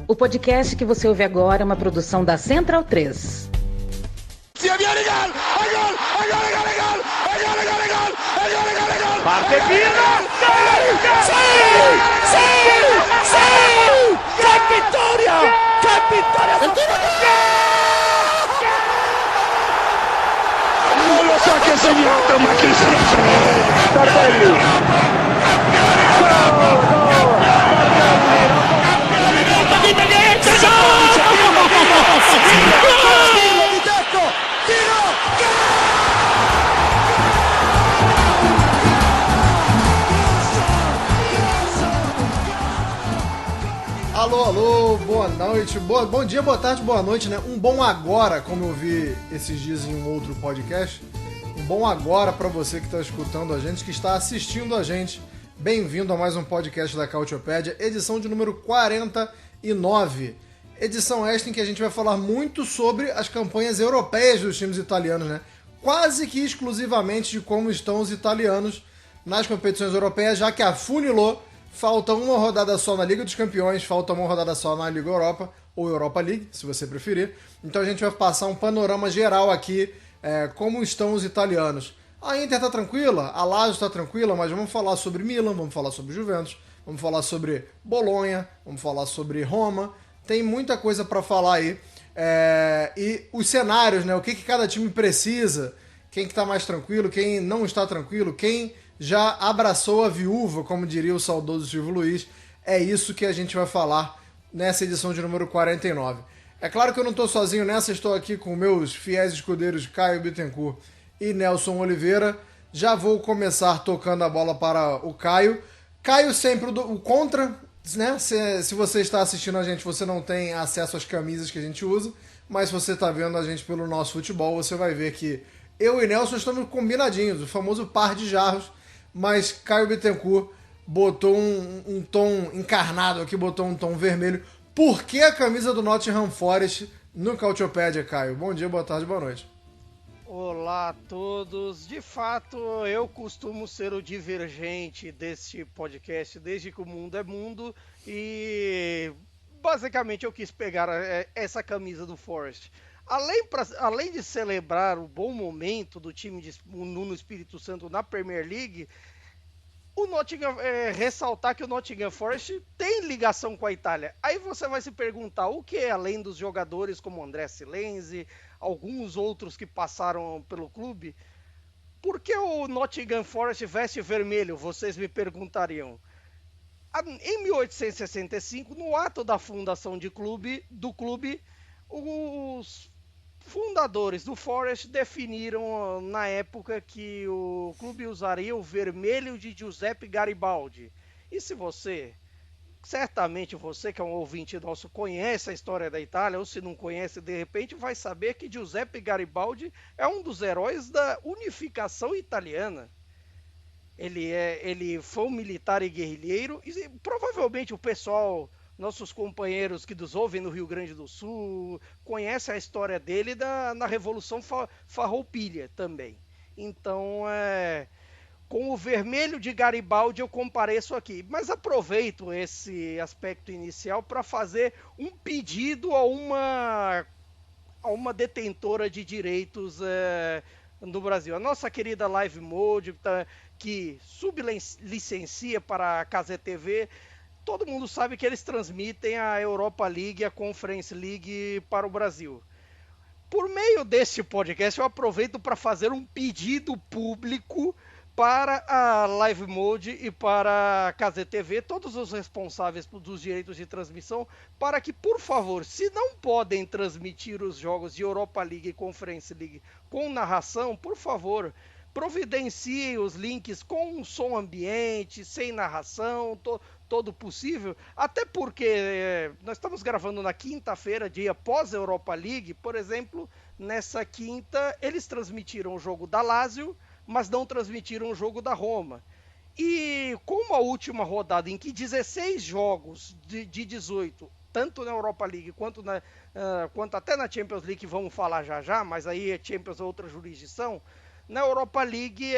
O podcast que você ouve agora é uma produção da Central 3. Parte Pirlo! ¡Qué victoria! ¡Qué victoria! Non lo so che ha segnato, ma chi se ne frega! Tardelli! Alô, boa noite, bom dia, boa tarde, boa noite, né? Um bom agora, como eu vi esses dias em um outro podcast. Um bom agora pra você que tá escutando a gente, que está assistindo a gente. Bem-vindo a mais um podcast da Cautiopédia, edição de número 49. Edição esta em que a gente vai falar muito sobre as campanhas europeias dos times italianos, né? Quase que exclusivamente de como estão os italianos nas competições europeias, já que afunilou. Falta uma rodada só na Liga dos Campeões, falta uma rodada só na Liga Europa, ou Europa League, se você preferir. Então a gente vai passar um panorama geral aqui, como estão os italianos. A Inter tá tranquila, a Lazio tá tranquila, mas vamos falar sobre Milan, vamos falar sobre Juventus, vamos falar sobre Bolonha, vamos falar sobre Roma. Tem muita coisa para falar aí. E os cenários, né? O que cada time precisa, quem que tá mais tranquilo, quem não está tranquilo, quem já abraçou a viúva, como diria o saudoso Silvio Luiz. É isso que a gente vai falar nessa edição de número 49. É claro que eu não estou sozinho nessa, estou aqui com meus fiéis escudeiros Caio Bittencourt e Nelson Oliveira. Já vou começar tocando a bola para o Caio. Caio sempre o contra, né? Se você está assistindo a gente, você não tem acesso às camisas que a gente usa, mas se você está vendo a gente pelo nosso futebol, você vai ver que eu e Nelson estamos combinadinhos, o famoso par de jarros. Mas Caio Bittencourt botou um tom encarnado aqui, botou um tom vermelho. Por que a camisa do Nottingham Forest no Cautiopédia, Caio? Bom dia, boa tarde, boa noite. Olá a todos. De fato, eu costumo ser o divergente deste podcast desde que o mundo é mundo. E basicamente eu quis pegar essa camisa do Forest. Além de celebrar o bom momento do time de Nuno Espírito Santo na Premier League, ressaltar que o Nottingham Forest tem ligação com a Itália. Aí você vai se perguntar o que, além dos jogadores como André Silenzi, alguns outros que passaram pelo clube, por que o Nottingham Forest veste vermelho? Vocês me perguntariam. Em 1865, no ato da fundação do clube, os fundadores do Forest definiram na época que o clube usaria o vermelho de Giuseppe Garibaldi. E certamente você que é um ouvinte nosso conhece a história da Itália, ou se não conhece, de repente vai saber que Giuseppe Garibaldi é um dos heróis da unificação italiana. Ele foi um militar e guerrilheiro, e provavelmente o pessoal, nossos companheiros que nos ouvem no Rio Grande do Sul, conhecem a história dele na Revolução Farroupilha também. Então, com o vermelho de Garibaldi eu compareço aqui. Mas aproveito esse aspecto inicial para fazer um pedido a uma detentora de direitos no Brasil. A nossa querida Live Mode, que sublicencia para a Cazé TV. Todo mundo sabe que eles transmitem a Europa League e a Conference League para o Brasil. Por meio deste podcast, eu aproveito para fazer um pedido público para a Live Mode e para a Cazé TV, todos os responsáveis dos direitos de transmissão, para que, por favor, se não podem transmitir os jogos de Europa League e Conference League com narração, por favor, providencie os links com som ambiente, sem narração, todo possível, até porque nós estamos gravando na quinta-feira, dia pós-Europa League. Por exemplo, nessa quinta eles transmitiram o jogo da Lazio, mas não transmitiram o jogo da Roma. E como a última rodada em que 16 jogos de 18, tanto na Europa League quanto até na Champions League, que vamos falar já, mas aí é Champions outra jurisdição. Na Europa League,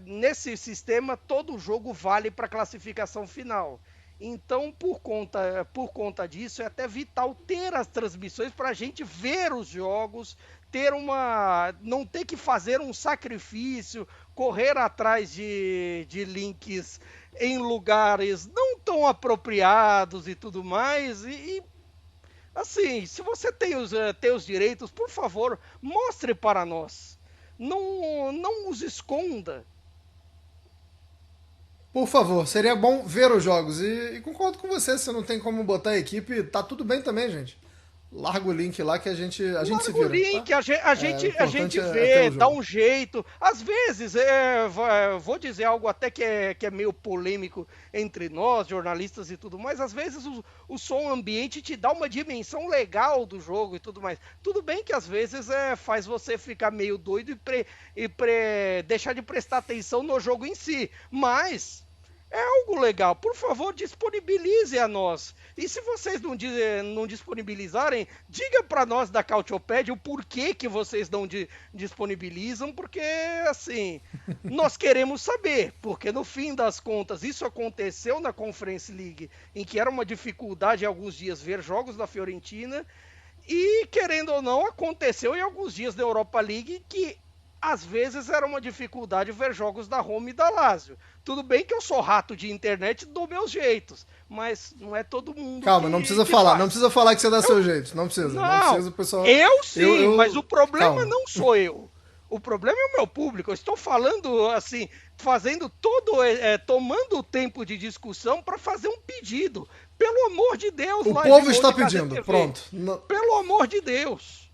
nesse sistema, todo jogo vale para a classificação final. Então, por conta disso, é até vital ter as transmissões para a gente ver os jogos, não ter que fazer um sacrifício, correr atrás de links em lugares não tão apropriados e tudo mais. Assim, se você tem os direitos, por favor, mostre para nós. Não os esconda. Por favor, seria bom ver os jogos. E concordo com você, se não tem como botar a equipe, tá tudo bem também, gente. Larga o link lá que a gente se Larga vira. o link, Tá? a gente É vê, ter o dá jogo. um jeito. Às vezes, vou dizer algo até que é meio polêmico entre nós, jornalistas e tudo mais. Às vezes o som ambiente te dá uma dimensão legal do jogo e tudo mais. Tudo bem que às vezes faz você ficar meio doido deixar de prestar atenção no jogo em si. Mas é algo legal. Por favor, disponibilize a nós. E se vocês não disponibilizarem, diga para nós da Cautiopédia o porquê que vocês não disponibilizam, porque, assim, nós queremos saber. Porque, no fim das contas, isso aconteceu na Conference League, em que era uma dificuldade em alguns dias ver jogos da Fiorentina, e, querendo ou não, aconteceu em alguns dias da Europa League, que às vezes era uma dificuldade ver jogos da Roma e da Lazio. Tudo bem que eu sou rato de internet e dou meus jeitos, mas não é todo mundo Calma, não precisa falar. faz. Não precisa falar que você dá seu jeito. Não precisa. Não precisa, pessoal. Eu sim, mas o problema Calma. não sou eu. O problema é o meu público. Eu estou falando assim, fazendo tomando o tempo de discussão para fazer um pedido. Pelo amor de Deus, O Live povo Mode está Casa pedindo. TV. Pronto. Pelo amor de Deus.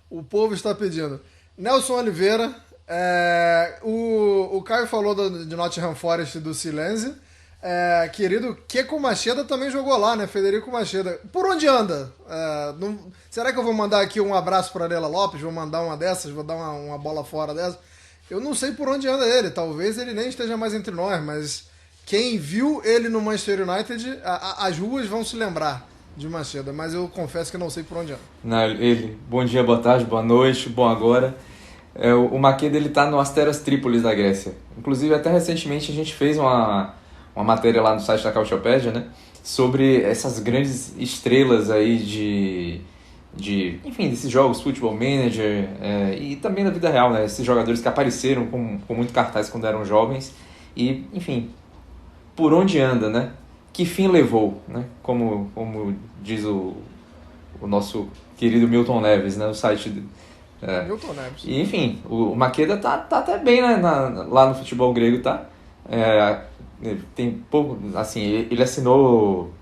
O povo está pedindo. Nelson Oliveira, o Caio falou de Nottingham Forest e do Silêncio. Querido Keko Macheda também jogou lá, né? Federico Macheda. Por onde anda? Será que eu vou mandar aqui um abraço para Lela Lopes? Vou mandar uma dessas? Vou dar uma bola fora dessa? Eu não sei por onde anda ele. Talvez ele nem esteja mais entre nós, mas quem viu ele no Manchester United, as ruas vão se lembrar de Macheda, mas eu confesso que não sei por onde anda. Não, bom dia, boa tarde, boa noite, bom agora. O Macheda, ele tá no Asteras Trípolis da Grécia. Inclusive, até recentemente a gente fez uma matéria lá no site da Cautiopédia, né? Sobre essas grandes estrelas aí enfim, desses jogos, Football Manager, e também na vida real, né? Esses jogadores que apareceram com muito cartaz quando eram jovens. E, enfim, por onde anda, né? Que fim levou, né? Como diz o nosso querido Milton Neves, né? O site Milton Neves. E, enfim, o Macheda tá até bem, né? Lá no futebol grego, tá? Tem pouco, assim, ele assinou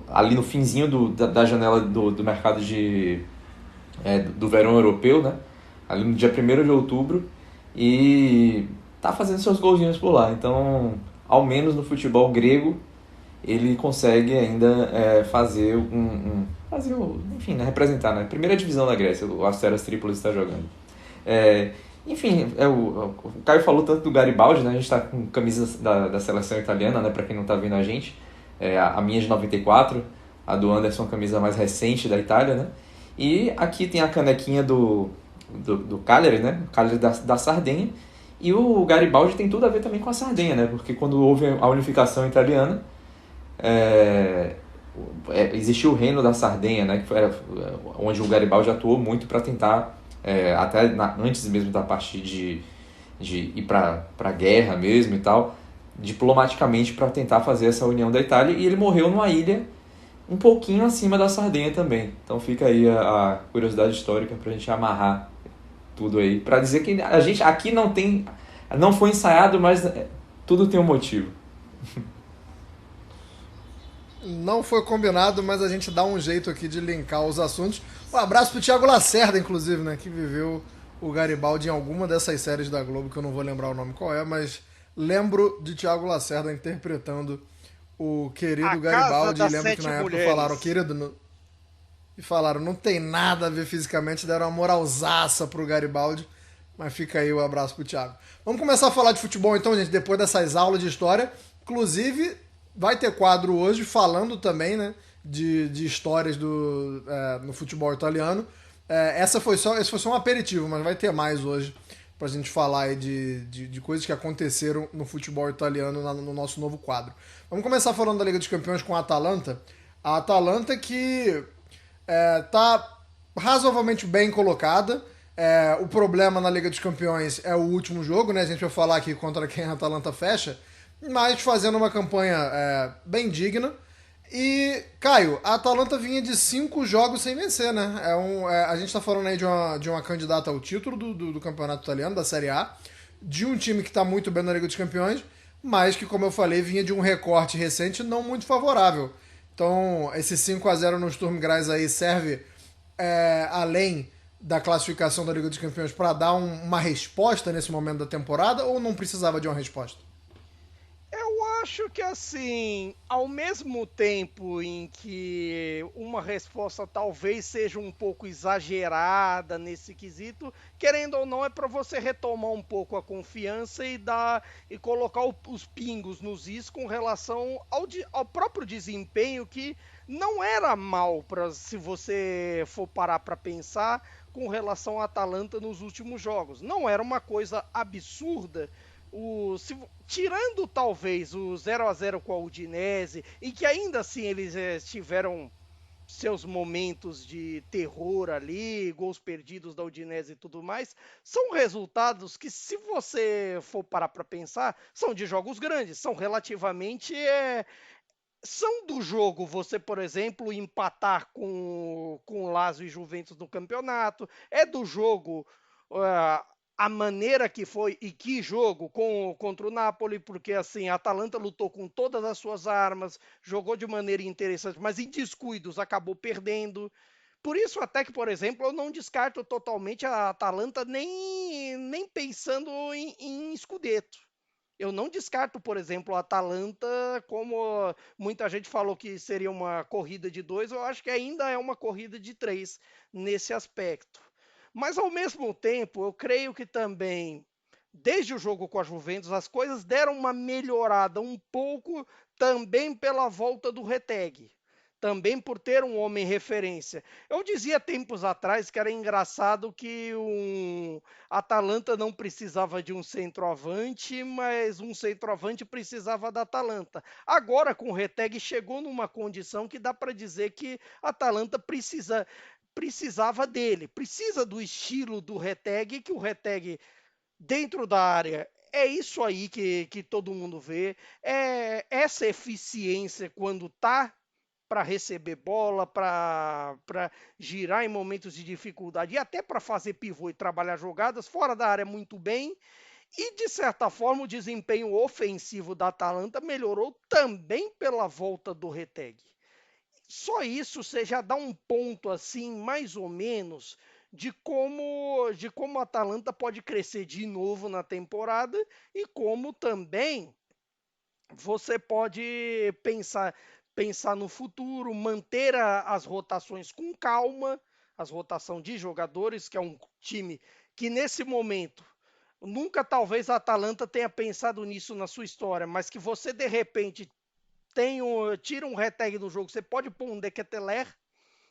ali no finzinho da janela do mercado do verão europeu, né? Ali no dia 1º de outubro, e tá fazendo seus golzinhos por lá. Então, ao menos no futebol grego, ele consegue ainda fazer enfim, né, representar, né? Primeira divisão da Grécia, o Asteras Trípolis está jogando. Enfim, o Caio falou tanto do Garibaldi, né? A gente está com camisas da seleção italiana, né? Para quem não está vendo a gente, a minha é de 94, a do Anderson, a camisa mais recente da Itália, né? E aqui tem a canequinha do Cagliari, né? O Cagliari da Sardenha. E o Garibaldi tem tudo a ver também com a Sardenha, né? Porque quando houve a unificação italiana, existiu o Reino da Sardenha, né? Que foi onde o Garibaldi atuou muito para tentar, até antes mesmo da parte de ir para a guerra mesmo e tal, diplomaticamente para tentar fazer essa união da Itália, e ele morreu numa ilha um pouquinho acima da Sardenha também. Então fica aí a curiosidade histórica para a gente amarrar tudo aí, para dizer que a gente aqui não foi ensaiado, mas tudo tem um motivo. Não foi combinado, mas a gente dá um jeito aqui de linkar os assuntos. Um abraço pro Thiago Lacerda, inclusive, né? Que viveu o Garibaldi em alguma dessas séries da Globo, que eu não vou lembrar o nome qual é, mas lembro de Thiago Lacerda interpretando o querido Garibaldi. E lembro que na época falaram, querido... E falaram, não tem nada a ver fisicamente, deram uma moralzaça pro Garibaldi. Mas fica aí o abraço pro Thiago. Vamos começar a falar de futebol então, gente, depois dessas aulas de história. Inclusive... vai ter quadro hoje falando também, né, de histórias no futebol italiano. Esse foi só um aperitivo, mas vai ter mais hoje pra gente falar aí de coisas que aconteceram no futebol italiano no nosso novo quadro. Vamos começar falando da Liga dos Campeões com a Atalanta. A Atalanta que tá razoavelmente bem colocada. O problema na Liga dos Campeões é o último jogo, né? A gente vai falar aqui contra quem a Atalanta fecha, mas fazendo uma campanha bem digna. E, Caio, a Atalanta vinha de 5 jogos sem vencer, né? A gente tá falando aí de uma candidata ao título do campeonato italiano, da Série A, de um time que tá muito bem na Liga dos Campeões, mas que, como eu falei, vinha de um recorte recente não muito favorável. Então, esse 5-0 no Sturm Graz aí serve além da classificação da Liga dos Campeões para dar uma resposta nesse momento da temporada, ou não precisava de uma resposta? Eu acho que assim, ao mesmo tempo em que uma resposta talvez seja um pouco exagerada nesse quesito, querendo ou não, é para você retomar um pouco a confiança e colocar os pingos nos is com relação ao próprio desempenho, que não era mal, se você for parar para pensar, com relação à Atalanta nos últimos jogos. Não era uma coisa absurda. Tirando talvez o 0-0 com a Udinese, e que ainda assim eles tiveram seus momentos de terror ali, gols perdidos da Udinese e tudo mais, são resultados que, se você for parar para pensar, são de jogos grandes, são relativamente são do jogo você, por exemplo, empatar com Lazio e Juventus no campeonato, é do jogo a maneira que foi e que jogo contra o Napoli, porque assim, a Atalanta lutou com todas as suas armas, jogou de maneira interessante, mas em descuidos acabou perdendo. Por isso até que, por exemplo, eu não descarto totalmente a Atalanta nem pensando em Scudetto. Eu não descarto, por exemplo, a Atalanta, como muita gente falou que seria uma corrida de 2, eu acho que ainda é uma corrida de 3 nesse aspecto. Mas, ao mesmo tempo, eu creio que também, desde o jogo com a Juventus, as coisas deram uma melhorada um pouco também pela volta do Retegui. Também por ter um homem referência. Eu dizia tempos atrás que era engraçado que Atalanta não precisava de um centroavante, mas um centroavante precisava da Atalanta. Agora, com o Retegui, chegou numa condição que dá para dizer que a Atalanta precisava dele, precisa do estilo do Retegui, que o Retegui, dentro da área, é isso aí que todo mundo vê, essa eficiência quando está para receber bola, para girar em momentos de dificuldade e até para fazer pivô e trabalhar jogadas fora da área muito bem. E, de certa forma, o desempenho ofensivo da Atalanta melhorou também pela volta do Retegui. Só isso você já dá um ponto assim, mais ou menos, de como a Atalanta pode crescer de novo na temporada e como também você pode pensar no futuro, manter as rotações com calma, as rotações de jogadores, que é um time que nesse momento nunca talvez a Atalanta tenha pensado nisso na sua história, mas que você de repente tira um Retegui do jogo, você pode pôr um De Ketelaere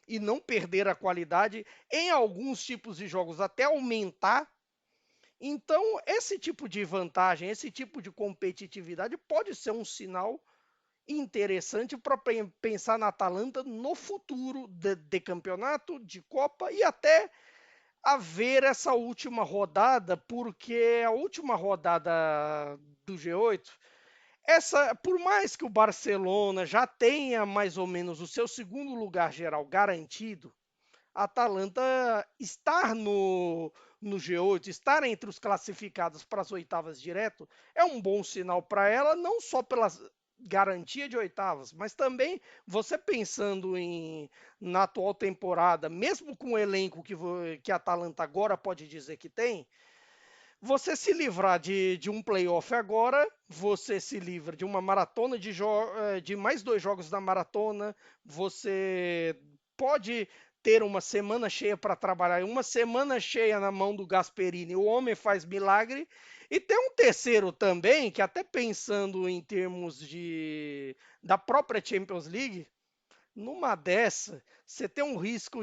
e não perder a qualidade, em alguns tipos de jogos até aumentar. Então, esse tipo de vantagem, esse tipo de competitividade pode ser um sinal interessante para pensar na Atalanta no futuro de campeonato, de Copa e até a ver essa última rodada, porque a última rodada do G8, por mais que o Barcelona já tenha mais ou menos o seu segundo lugar geral garantido, a Atalanta estar no G8, estar entre os classificados para as oitavas direto, é um bom sinal para ela, não só pela garantia de oitavas, mas também você pensando na atual temporada, mesmo com o elenco que a Atalanta agora pode dizer que tem, você se livrar de um playoff agora, você se livra de uma maratona de mais 2 jogos da maratona, você pode ter uma semana cheia para trabalhar, uma semana cheia na mão do Gasperini, o homem faz milagre, e tem um terceiro também, que até pensando em termos da própria Champions League, numa dessa, você tem um risco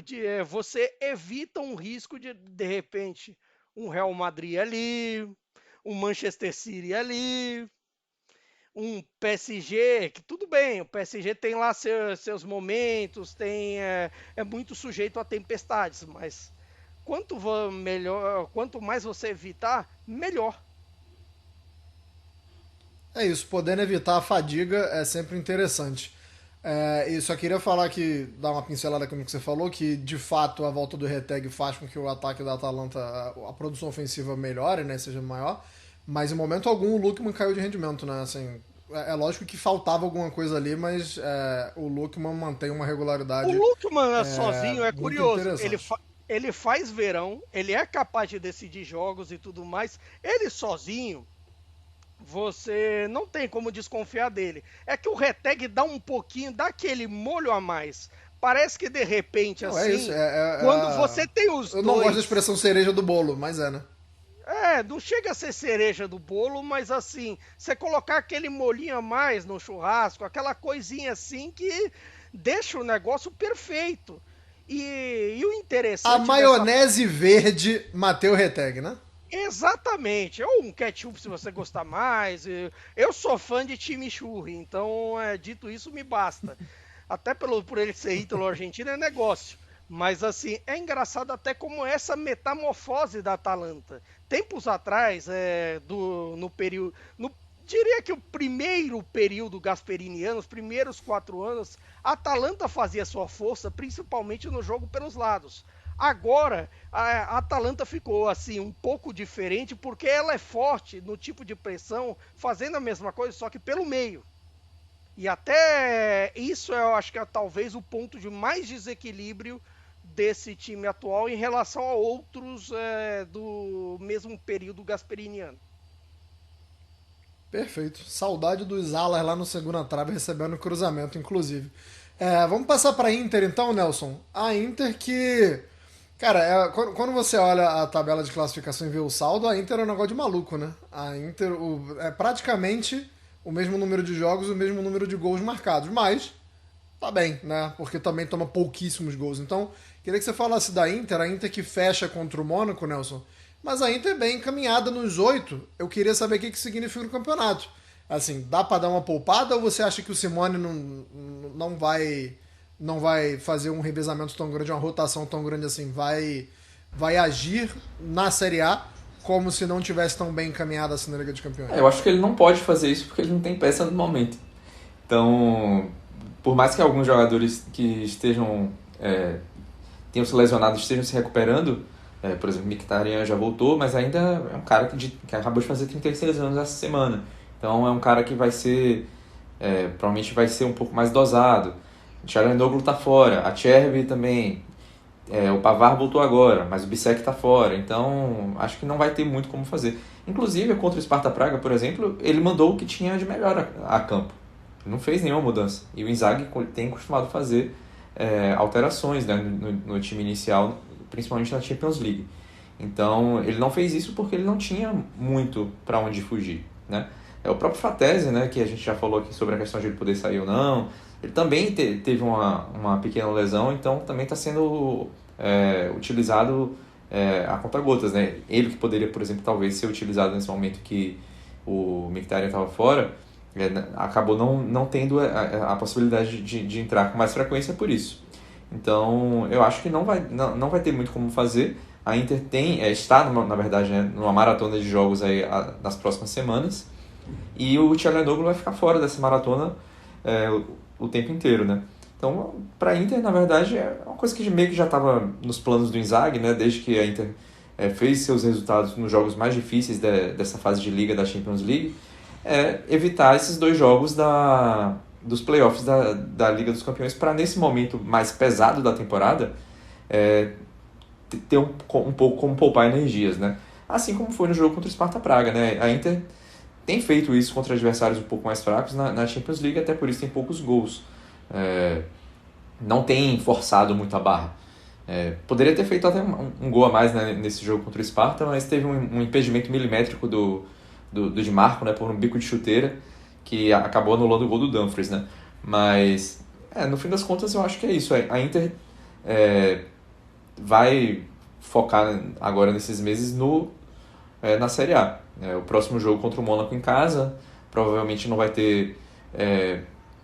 você evita um risco de repente, um Real Madrid ali, um Manchester City ali, um PSG, que tudo bem, o PSG tem lá seus momentos, é muito sujeito a tempestades, mas quanto mais você evitar, melhor. É isso, podendo evitar a fadiga é sempre interessante. E só queria falar que, dar uma pincelada como que você falou, que de fato a volta do Reteg faz com que o ataque da Atalanta, a produção ofensiva melhore, né, seja maior, mas em momento algum o Lookman caiu de rendimento, né, assim, é lógico que faltava alguma coisa ali, mas o Lookman mantém uma O regularidade Lukman sozinho é muito curioso, interessante. ele faz verão, ele é capaz de decidir jogos e tudo mais, ele sozinho você não tem como desconfiar dele. É que o Reteg dá um pouquinho, dá aquele molho a mais. Parece que de repente, Não, é isso, assim, quando você tem os eu não gosto da dois. expressão cereja do bolo, mas né? Não chega a ser cereja do bolo, mas assim, você colocar aquele molhinho a mais no churrasco, aquela coisinha assim que deixa o negócio perfeito. E o A interessante dessa. maionese verde Mateu Reteg, né? Exatamente, ou um ketchup se você gostar mais. Eu sou fã de chimichurri, então, dito isso, me basta. Até por ele ser ítalo-argentino é negócio. Mas assim, é engraçado até como essa metamorfose da Atalanta. Tempos atrás, no período. Diria que o primeiro período gasperiniano, os primeiros 4 anos, a Atalanta fazia sua força, principalmente no jogo pelos lados. Agora, a Atalanta ficou assim um pouco diferente porque ela é forte no tipo de pressão, fazendo a mesma coisa, só que pelo meio. E até isso eu acho que é talvez o ponto de mais desequilíbrio desse time atual em relação a outros do mesmo período gasperiniano. Perfeito. Saudade dos alas lá no segunda trave recebendo cruzamento, inclusive. Vamos passar para a Inter então, Nelson. A Inter que. Cara, quando você olha a tabela de classificação e vê o saldo, a Inter é um negócio de maluco, né? A Inter é praticamente o mesmo número de jogos, o mesmo número de gols marcados, mas tá bem, né? Porque também toma pouquíssimos gols. Então, queria que você falasse da Inter, a Inter que fecha contra o Mônaco, Nelson. Mas a Inter é bem encaminhada nos 8. Eu queria saber o que significa no campeonato. Assim, dá pra dar uma poupada ou você acha que o Simone não vai fazer um revezamento tão grande, uma rotação tão grande assim? Vai agir na Série A como se não tivesse tão bem encaminhada assim na Liga dos Campeões? Eu acho que ele não pode fazer isso porque ele não tem peça no momento. Então, por mais que alguns jogadores que tenham se lesionado, estejam se recuperando, por exemplo, Mkhitaryan já voltou, mas ainda é um cara que acabou de fazer 36 anos essa semana. Então é um cara que provavelmente vai ser um pouco mais dosado. O Çalhanoğlu tá fora, a Cherby também, o Pavard voltou agora, mas o Bissek tá fora, então acho que não vai ter muito como fazer. Inclusive, contra o Sparta Praga, por exemplo, ele mandou o que tinha de melhor a campo. Ele não fez nenhuma mudança. E o Inzaghi tem costumado fazer alterações, né, no time inicial, principalmente na Champions League. Então, ele não fez isso porque ele não tinha muito para onde fugir, né? O próprio Fratesi, né, que a gente já falou aqui sobre a questão de ele poder sair ou não, ele também teve uma pequena lesão, então também está sendo utilizado a conta-gotas, né? Ele que poderia, por exemplo, talvez ser utilizado nesse momento que o Mkhitaryan estava fora, acabou não tendo a possibilidade de entrar com mais frequência por isso. Então, eu acho que não vai ter muito como fazer. A Inter está, na verdade, né, numa maratona de jogos aí, nas próximas semanas. E o Çalhanoğlu vai ficar fora dessa maratona o tempo inteiro, né? Então, para a Inter, na verdade, é uma coisa que meio que já estava nos planos do Inzaghi, né? Desde que a Inter fez seus resultados nos jogos mais difíceis dessa fase de Liga da Champions League, evitar esses 2 jogos dos playoffs da Liga dos Campeões para, nesse momento mais pesado da temporada, ter um pouco como poupar energias, né? Assim como foi no jogo contra o Sparta Praga, né? A Inter tem feito isso contra adversários um pouco mais fracos na Champions League, até por isso tem poucos gols. Não tem forçado muito a barra. Poderia ter feito até um gol a mais, né, nesse jogo contra o Sparta, mas teve um impedimento milimétrico do Di Marco, né, por um bico de chuteira, que acabou anulando o gol do Dumfries, né? Mas, no fim das contas, eu acho que é isso. A Inter vai focar agora nesses meses na Série A. O próximo jogo contra o Mônaco em casa, provavelmente não vai ter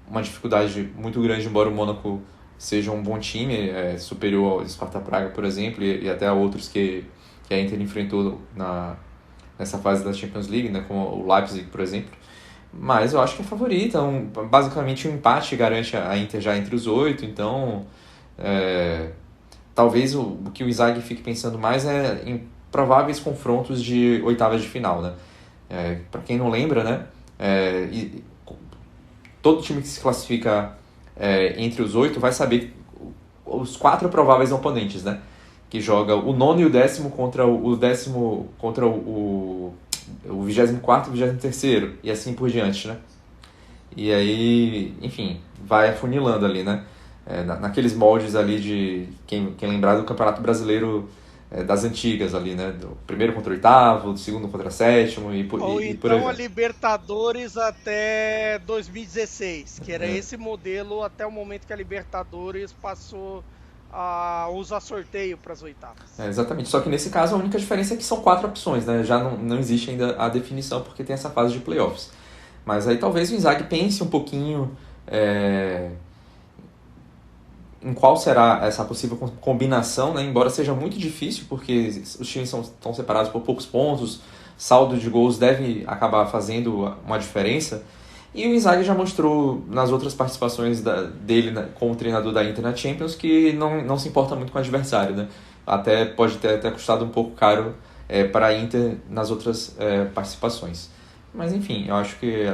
uma dificuldade muito grande, embora o Mônaco seja um bom time, superior ao Sparta Praga, por exemplo, e até a outros que a Inter enfrentou nessa fase da Champions League, né, como o Leipzig, por exemplo. Mas eu acho que é favorita. Basicamente, um empate garante a Inter já entre os 8, então talvez o que o Inzaghi fique pensando mais é em prováveis confrontos de oitavas de final, né? Para quem não lembra, né, todo time que se classifica entre os 8 vai saber os 4 prováveis oponentes, né? Que joga o 9º e o 10º contra o 10º, contra o 24º e o 23º, e assim por diante, né? E aí, enfim, vai afunilando ali, né? Naqueles moldes ali de quem lembrar do Campeonato Brasileiro das antigas ali, né? Do primeiro contra o oitavo, do segundo contra o sétimo e por aí. Então a Libertadores até 2016, que era esse modelo até o momento que a Libertadores passou a usar sorteio para as oitavas. Exatamente, só que nesse caso a única diferença é que são 4 opções, né? Já não existe ainda a definição porque tem essa fase de playoffs. Mas aí talvez o Inzaghi pense um pouquinho em qual será essa possível combinação, né? Embora seja muito difícil, porque os times estão separados por poucos pontos, saldo de gols deve acabar fazendo uma diferença. E o Inzaghi já mostrou nas outras participações dele como treinador da Inter na Champions que não se importa muito com o adversário, né? Pode ter até custado um pouco caro para a Inter nas outras participações. Mas enfim, eu acho que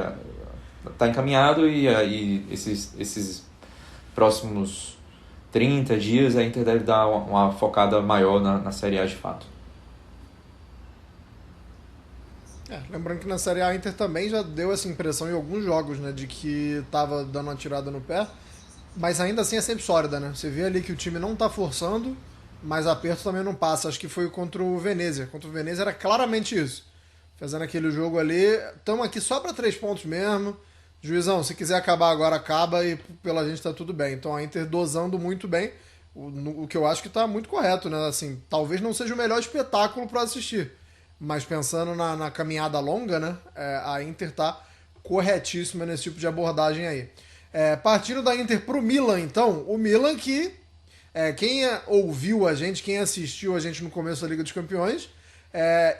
está encaminhado e esses próximos 30 dias a Inter deve dar uma focada maior na Série A de fato. Lembrando que na Série A a Inter também já deu essa impressão em alguns jogos, né, de que estava dando uma tirada no pé, mas ainda assim é sempre sólida, né? Você vê ali que o time não está forçando, mas aperto também não passa. Acho que foi contra o Venezia. Contra o Venezia era claramente isso. Fazendo aquele jogo ali, estamos aqui só para 3 pontos mesmo. Juizão, se quiser acabar agora, acaba e pela gente está tudo bem. Então a Inter dosando muito bem, o que eu acho que está muito correto, né? Assim, talvez não seja o melhor espetáculo para assistir, mas pensando na caminhada longa, né, a Inter tá corretíssima nesse tipo de abordagem aí. Partindo da Inter pro Milan, então, o Milan que quem ouviu a gente, quem assistiu a gente no começo da Liga dos Campeões,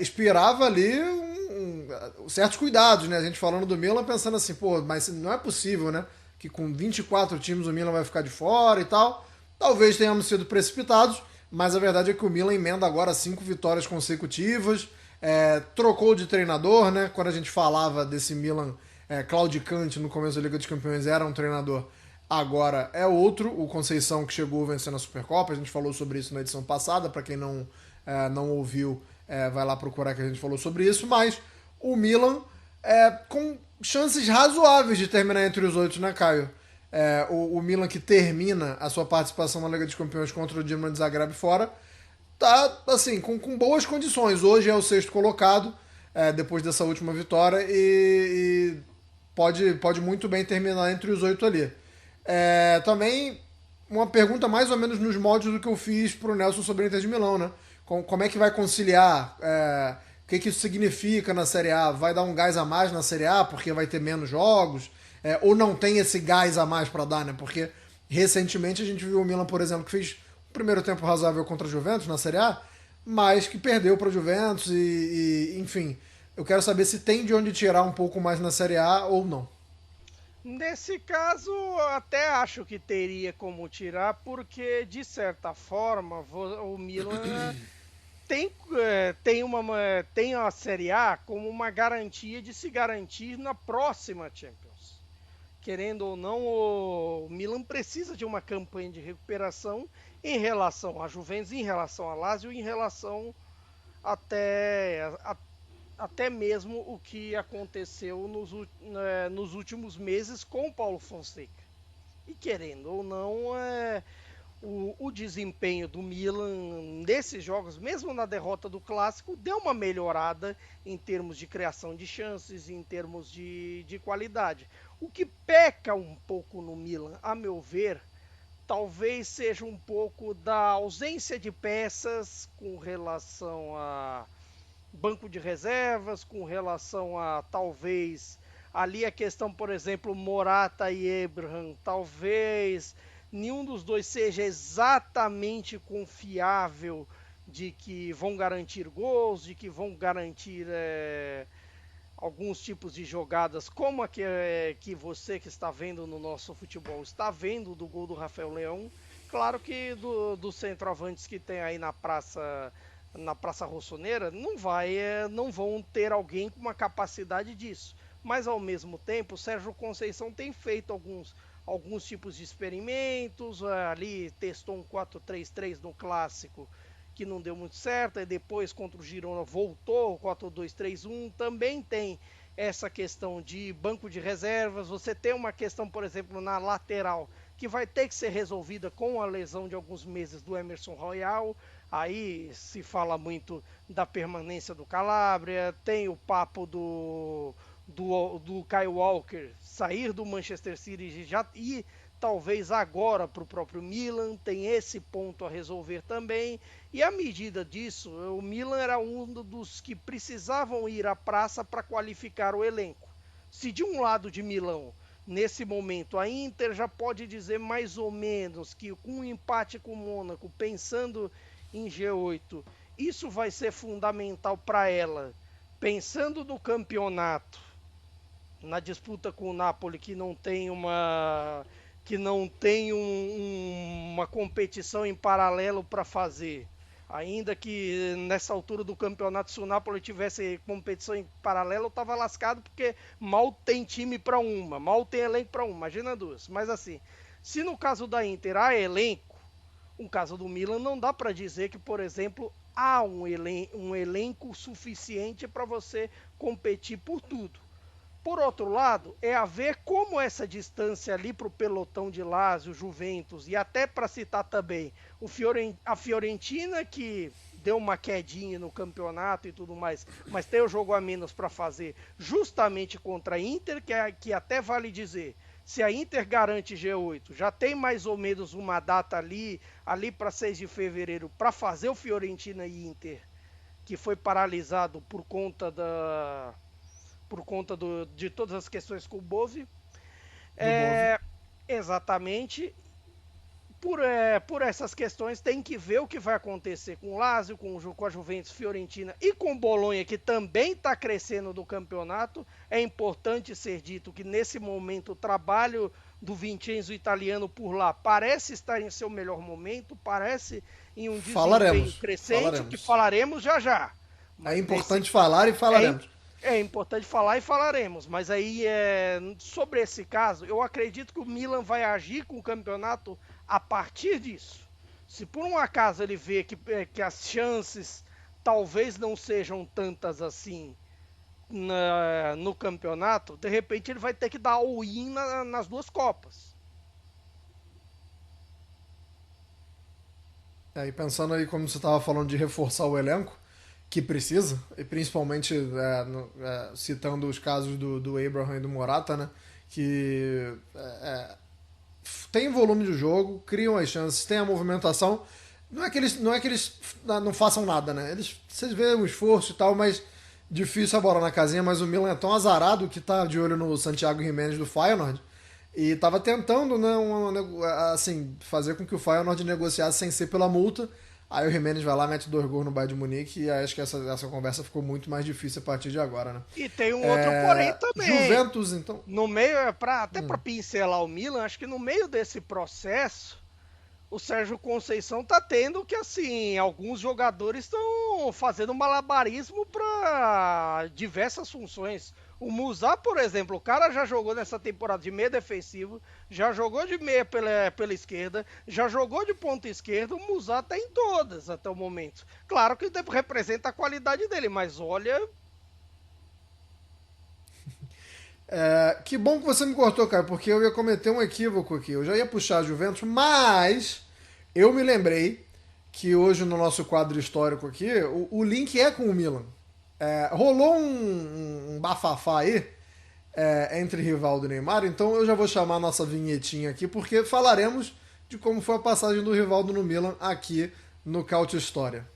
esperava ali certos cuidados, né? A gente falando do Milan pensando assim, pô, mas não é possível, né? Que com 24 times o Milan vai ficar de fora e tal. Talvez tenhamos sido precipitados, mas a verdade é que o Milan emenda agora 5 vitórias consecutivas. Trocou de treinador, né? Quando a gente falava desse Milan claudicante no começo da Liga dos Campeões, era um treinador, agora é outro, o Conceição, que chegou vencendo a Supercopa. A gente falou sobre isso na edição passada, para quem não ouviu, vai lá procurar que a gente falou sobre isso, mas o Milan com chances razoáveis de terminar entre os 8, né, Caio? O Milan que termina a sua participação na Liga dos Campeões contra o Dinamo de Zagreb fora, tá assim, com boas condições. Hoje é o 6º colocado, depois dessa última vitória, e pode muito bem terminar entre os 8 ali. Também uma pergunta mais ou menos nos moldes do que eu fiz pro Nelson sobre a Inter de Milão, né? Como é que vai conciliar? O que isso significa na Série A? Vai dar um gás a mais na Série A porque vai ter menos jogos? Ou não tem esse gás a mais para dar, né? Porque recentemente a gente viu o Milan, por exemplo, que fez o primeiro tempo razoável contra a Juventus na Série A, mas que perdeu para a Juventus enfim, eu quero saber se tem de onde tirar um pouco mais na Série A ou não. Nesse caso, até acho que teria como tirar, porque de certa forma o Milan tem a Série A como uma garantia de se garantir na próxima Champions. Querendo ou não, o Milan precisa de uma campanha de recuperação em relação à Juventus, em relação à Lazio, em relação até mesmo o que aconteceu nos últimos meses com o Paulo Fonseca. E querendo ou não, o desempenho do Milan nesses jogos, mesmo na derrota do Clássico, deu uma melhorada em termos de criação de chances, em termos de qualidade. O que peca um pouco no Milan, a meu ver, talvez seja um pouco da ausência de peças com relação a banco de reservas, com relação a talvez ali a questão, por exemplo, Morata e Abraham, talvez nenhum dos dois seja exatamente confiável de que vão garantir gols, de que vão garantir alguns tipos de jogadas, como a que você que está vendo no nosso futebol está vendo do gol do Rafael Leão. Claro que dos centroavantes que tem aí na Praça Rossoneira, não vão ter alguém com uma capacidade disso. Mas ao mesmo tempo, o Sérgio Conceição tem feito alguns tipos de experimentos, ali testou um 4-3-3 no clássico, que não deu muito certo, e depois contra o Girona voltou ao 4-2-3-1, também tem essa questão de banco de reservas, você tem uma questão, por exemplo, na lateral, que vai ter que ser resolvida com a lesão de alguns meses do Emerson Royal, aí se fala muito da permanência do Calabria, tem o papo do Kyle Walker sair do Manchester City e talvez agora para o próprio Milan, tem esse ponto a resolver também, e à medida disso, o Milan era um dos que precisavam ir à praça para qualificar o elenco. Se de um lado de Milão, nesse momento, a Inter já pode dizer mais ou menos que com um empate com o Mônaco, pensando em G8, isso vai ser fundamental para ela, pensando no campeonato, na disputa com o Napoli, que não tem uma competição em paralelo para fazer. Ainda que nessa altura do campeonato, se o Napoli tivesse competição em paralelo, eu estava lascado, porque mal tem time para uma, mal tem elenco para uma, imagina duas. Mas assim, se no caso da Inter há elenco, no caso do Milan não dá para dizer que, por exemplo, há um elenco suficiente para você competir por tudo. Por outro lado, é a ver como essa distância ali para o pelotão de Lazio, Juventus, e até para citar também a Fiorentina, que deu uma quedinha no campeonato e tudo mais, mas tem o jogo a menos para fazer justamente contra a Inter, que até vale dizer, se a Inter garante G8, já tem mais ou menos uma data ali para 6 de fevereiro, para fazer o Fiorentina e Inter, que foi paralisado por conta de todas as questões com o Bove. Exatamente. Por essas questões, tem que ver o que vai acontecer com o Lazio, com a Juventus, Fiorentina e com o Bolonha, que também está crescendo no campeonato. É importante ser dito que, nesse momento, o trabalho do Vincenzo italiano por lá parece estar em seu melhor momento, parece em um desempenho crescente, que falaremos já já. Mas é importante falar e falaremos. É importante falar e falaremos, mas aí sobre esse caso, eu acredito que o Milan vai agir com o campeonato a partir disso. Se por um acaso ele vê que as chances talvez não sejam tantas assim no campeonato, de repente ele vai ter que dar all-in nas duas Copas. E pensando aí, como você estava falando de reforçar o elenco, que precisa, e principalmente citando os casos do Abraham e do Morata, né, que tem volume de jogo, criam as chances, tem a movimentação. Não é que eles não façam nada, né? Vocês veem o esforço e tal, mas difícil a bola na casinha. Mas o Milan é tão azarado que tá de olho no Santiago Giménez do Feyenoord e tava tentando, né, fazer com que o Feyenoord negociasse sem ser pela multa. Aí o Giménez vai lá, mete 2 gols no Bayern de Munique, e acho que essa conversa ficou muito mais difícil a partir de agora, né? E tem um outro porém também. Juventus, então... No meio, até para pincelar o Milan, acho que no meio desse processo, o Sérgio Conceição tá tendo que, assim, alguns jogadores estão fazendo malabarismo para diversas funções. O Musá, por exemplo, o cara já jogou nessa temporada de meia defensivo, já jogou de meia pela esquerda, já jogou de ponta esquerda, o Musá tá em todas até o momento. Claro que representa a qualidade dele, mas olha... que bom que você me cortou, cara, porque eu ia cometer um equívoco aqui. Eu já ia puxar a Juventus, mas eu me lembrei que hoje no nosso quadro histórico aqui, o link é com o Milan. Rolou um bafafá aí entre Rivaldo e Neymar, então eu já vou chamar a nossa vinhetinha aqui, porque falaremos de como foi a passagem do Rivaldo no Milan aqui no Caute História.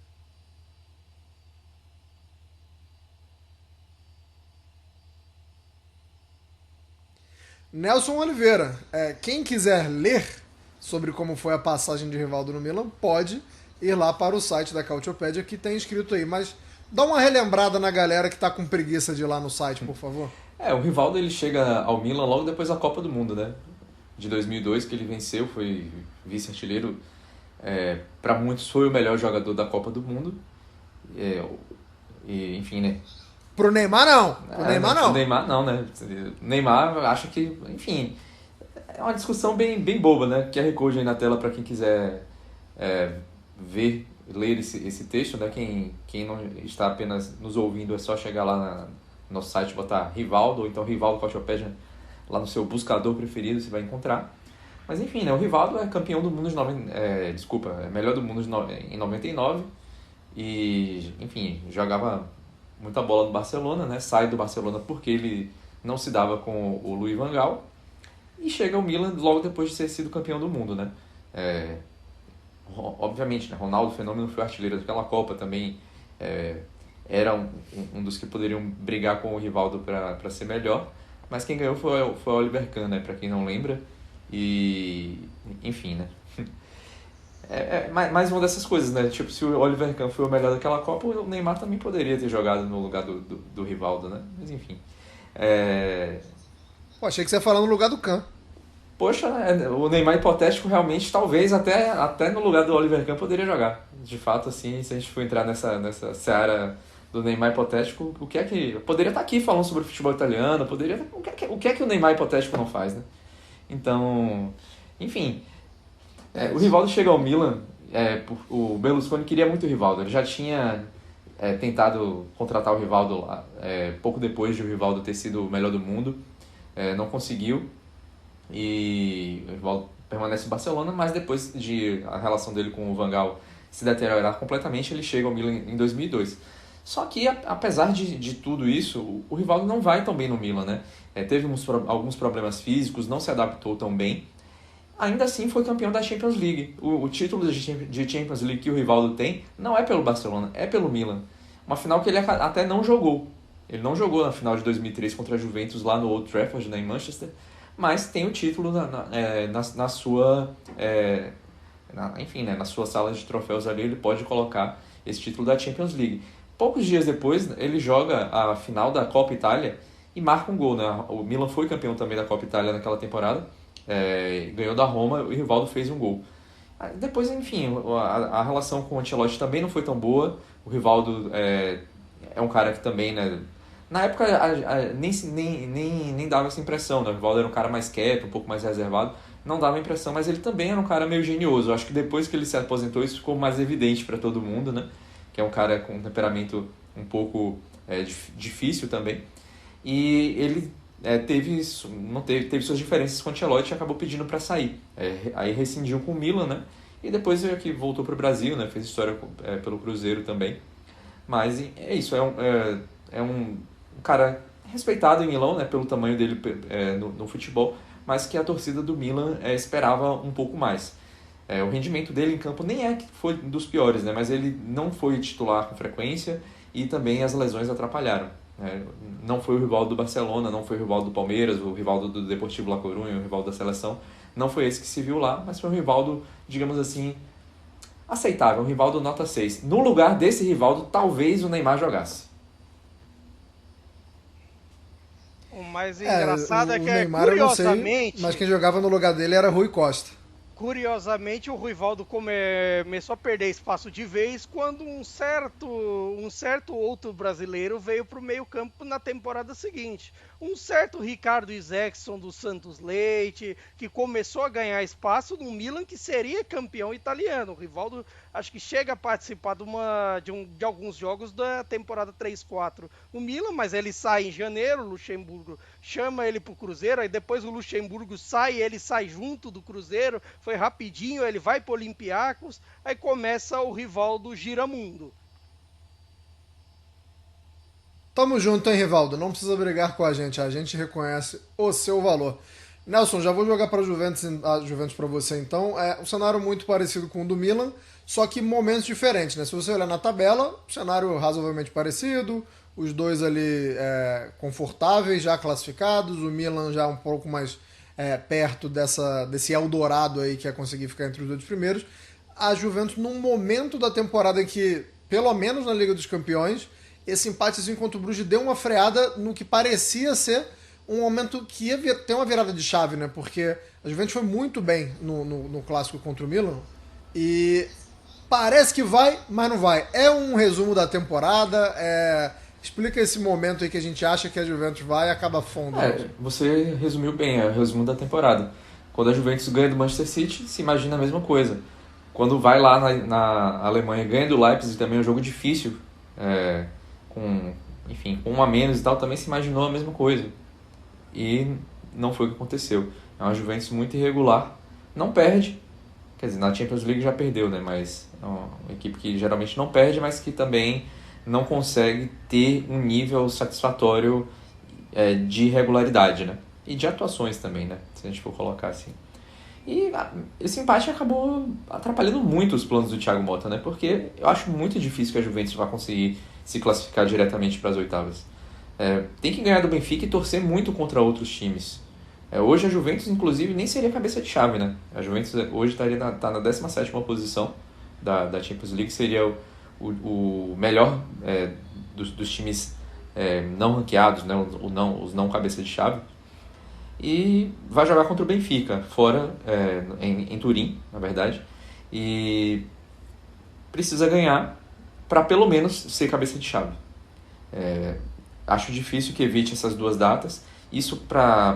Nelson Oliveira, quem quiser ler sobre como foi a passagem de Rivaldo no Milan, pode ir lá para o site da Cautiopédia, que tem escrito aí, mas dá uma relembrada na galera que tá com preguiça de ir lá no site, por favor. O Rivaldo ele chega ao Milan logo depois da Copa do Mundo, né? De 2002, que ele venceu, foi vice-artilheiro. Para muitos foi o melhor jogador da Copa do Mundo. Enfim, né? Pro Neymar não. Pro Neymar não. Pro Neymar não, né? O Neymar acha que, enfim, é uma discussão bem boba, né? QR Code aí na tela para quem quiser ler esse texto, né? Quem não está apenas nos ouvindo é só chegar lá no nosso site, botar Rivaldo, ou então Rivaldo Cautiopédia lá no seu buscador preferido, você vai encontrar. Mas enfim, né? O Rivaldo é campeão do mundo é melhor do mundo em 99 e, enfim, jogava muita bola no Barcelona, né? Sai do Barcelona porque ele não se dava com o Louis van Gaal e chega ao Milan logo depois de ter sido campeão do mundo, né? Obviamente, né? Ronaldo Fenômeno foi artilheiro daquela Copa também, era um dos que poderiam brigar com o Rivaldo para ser melhor, mas quem ganhou foi o Oliver Kahn, né? Para quem não lembra, e enfim, né? Mais uma dessas coisas, né? Tipo, se o Oliver Kahn foi o melhor daquela Copa, o Neymar também poderia ter jogado no lugar do Rivaldo, né? Mas enfim. Pô, achei que você ia falar no lugar do Kahn. Poxa, o Neymar hipotético realmente, talvez até no lugar do Oliver Kahn poderia jogar. De fato, assim, se a gente for entrar nessa seara do Neymar hipotético, o que é que... Eu poderia estar aqui falando sobre o futebol italiano, o que é que o Neymar hipotético não faz, né? Então, enfim... o Rivaldo chega ao Milan, o Berlusconi queria muito o Rivaldo, ele já tinha tentado contratar o Rivaldo lá, pouco depois de o Rivaldo ter sido o melhor do mundo, não conseguiu, e o Rivaldo permanece em Barcelona, mas depois de a relação dele com o Van Gaal se deteriorar completamente, ele chega ao Milan em 2002. Só que, apesar de tudo isso, o Rivaldo não vai tão bem no Milan, né? Teve alguns problemas físicos, não se adaptou tão bem. Ainda assim foi campeão da Champions League. O título de Champions League que o Rivaldo tem não é pelo Barcelona, é pelo Milan. Uma final que ele até não jogou. Ele não jogou na final de 2003 contra a Juventus lá no Old Trafford, né, em Manchester, mas tem o título na sua... enfim, né, na sua sala de troféus ali, ele pode colocar esse título da Champions League. Poucos dias depois, ele joga a final da Copa Itália e marca um gol, né? O Milan foi campeão também da Copa Itália naquela temporada, ganhou da Roma e o Rivaldo fez um gol. Depois, enfim, a relação com o Ancelotti também não foi tão boa. O Rivaldo é um cara que também, né, na época nem dava essa impressão, né? O Rivaldo era um cara mais quieto, um pouco mais reservado, não dava a impressão, mas ele também era um cara meio genioso. Eu acho que depois que ele se aposentou isso ficou mais evidente para todo mundo, né? Que é um cara com um temperamento um pouco difícil também. E ele teve suas diferenças com o Ancelotti e acabou pedindo para sair. Aí rescindiu com o Milan, né? E depois veio aqui, voltou para o Brasil, né? Fez história pelo Cruzeiro também. Mas é isso, é um cara respeitado em Milão, né? Pelo tamanho dele no futebol, mas que a torcida do Milan esperava um pouco mais. O rendimento dele em campo nem que foi dos piores, né? Mas ele não foi titular com frequência e também as lesões atrapalharam. Não foi o Rivaldo do Barcelona, não foi o Rivaldo do Palmeiras, o Rivaldo do Deportivo La Coruña, o Rivaldo da seleção. Não foi esse que se viu lá, mas foi um Rivaldo, digamos assim, aceitável, um Rivaldo nota 6. No lugar desse Rivaldo, talvez o Neymar jogasse. O mais engraçado é que, Neymar, curiosamente... Eu não sei, mas quem jogava no lugar dele era Rui Costa. Curiosamente, o Rivaldo começou a perder espaço de vez quando um certo outro brasileiro veio para o meio-campo na temporada seguinte. Um certo Ricardo Isaacson do Santos Leite, que começou a ganhar espaço no Milan, que seria campeão italiano. O Rivaldo acho que chega a participar de alguns jogos da temporada 3-4 no Milan, mas ele sai em janeiro, o Luxemburgo chama ele para o Cruzeiro, aí depois o Luxemburgo sai, ele sai junto do Cruzeiro, foi rapidinho, ele vai para o Olympiacos, aí começa o Rivaldo Giramundo. Tamo junto, hein, Rivaldo? Não precisa brigar com a gente reconhece o seu valor. Nelson, já vou jogar para a Juventus para você então. É um cenário muito parecido com o do Milan, só que momentos diferentes, né? Se você olhar na tabela, cenário razoavelmente parecido, os dois ali confortáveis, já classificados, o Milan já um pouco mais perto desse Eldorado aí que é conseguir ficar entre os dois primeiros. A Juventus num momento da temporada em que, pelo menos na Liga dos Campeões, esse empatezinho contra o Bruges deu uma freada no que parecia ser um momento que ia ter uma virada de chave, né? Porque a Juventus foi muito bem no clássico contra o Milan e parece que vai, mas não vai. É um resumo da temporada, explica esse momento aí que a gente acha que a Juventus vai e acaba fundo. Você resumiu bem, é o resumo da temporada. Quando a Juventus ganha do Manchester City, se imagina a mesma coisa. Quando vai lá na Alemanha, ganha do Leipzig, também é um jogo difícil, com um a menos e tal, também se imaginou a mesma coisa. E não foi o que aconteceu. É uma Juventus muito irregular, não perde, quer dizer, na Champions League já perdeu, né? Mas é uma equipe que geralmente não perde, mas que também não consegue ter um nível satisfatório de regularidade, né? E de atuações também, né? Se a gente for colocar assim. E esse empate acabou atrapalhando muito os planos do Thiago Motta, né? Porque eu acho muito difícil que a Juventus vá conseguir se classificar diretamente para as oitavas. Tem que ganhar do Benfica e torcer muito contra outros times. Hoje a Juventus, inclusive, nem seria cabeça de chave, né? A Juventus hoje tá na 17ª posição da Champions League, seria o melhor dos times não ranqueados, né? Os não cabeça de chave. E vai jogar contra o Benfica, fora, em Turim, na verdade. E precisa ganhar para pelo menos ser cabeça de chave. Acho difícil que evite essas duas datas. Isso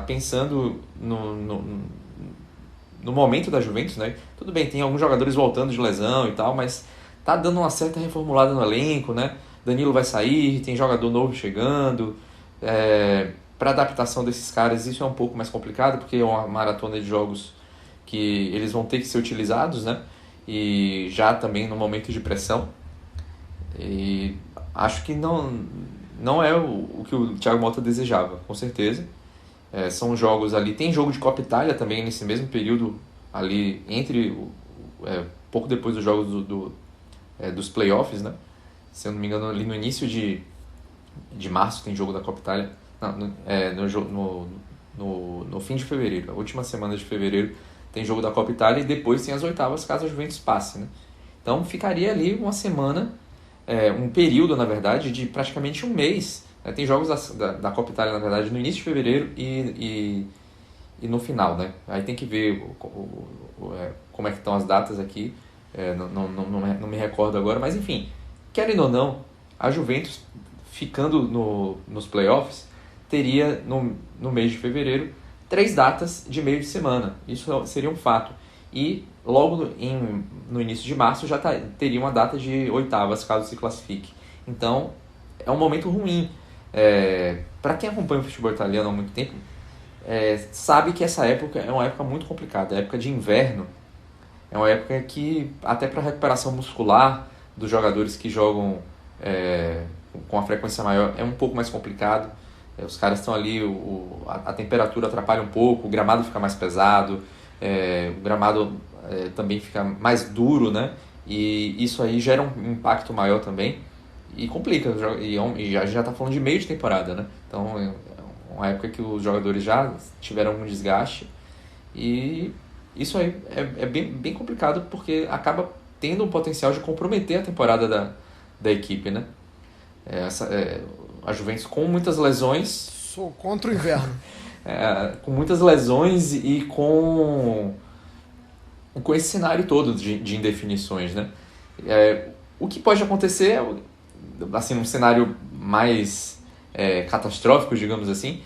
pensando no momento da Juventus, né? Tudo bem, tem alguns jogadores voltando de lesão e tal, mas tá dando uma certa reformulada no elenco, né? Danilo vai sair, tem jogador novo chegando. Para adaptação desses caras isso é um pouco mais complicado, porque é uma maratona de jogos que eles vão ter que ser utilizados, né? E já também no momento de pressão. E acho que não é o que o Thiago Motta desejava, com certeza. São jogos ali, tem jogo de Copa Itália também nesse mesmo período ali, pouco depois dos jogos dos playoffs, né? Se eu não me engano, ali no início de março tem jogo da Copa Itália. No fim de fevereiro, a última semana de fevereiro tem jogo da Copa Itália e depois tem as oitavas caso a Juventus passe, né? Então ficaria ali uma semana, um período na verdade de praticamente um mês. Tem jogos da Copa Itália na verdade no início de fevereiro e no final, né? Aí tem que ver como é que estão as datas aqui, não me recordo agora, mas enfim, querendo ou não, a Juventus ficando nos playoffs teria no mês de fevereiro 3 datas de meio de semana. Isso seria um fato. E logo no início de março já teria uma data de oitavas, caso se classifique. Então é um momento ruim. Para quem acompanha o futebol italiano há muito tempo, sabe que essa época é uma época muito complicada. A época de inverno é uma época que, até para recuperação muscular dos jogadores que jogam com a frequência maior, é um pouco mais complicado. Os caras estão ali, a temperatura atrapalha um pouco, o gramado fica mais pesado, o gramado também fica mais duro, né? E isso aí gera um impacto maior também e complica. E a gente já está falando de meio de temporada, né? Então é uma época que os jogadores já tiveram um desgaste e isso aí é bem, bem complicado porque acaba tendo um potencial de comprometer a temporada da equipe, né? A Juventus com muitas lesões. Sou contra o inverno. Com muitas lesões e com esse cenário todo de indefinições, né? O que pode acontecer, assim, um cenário mais catastrófico, digamos assim,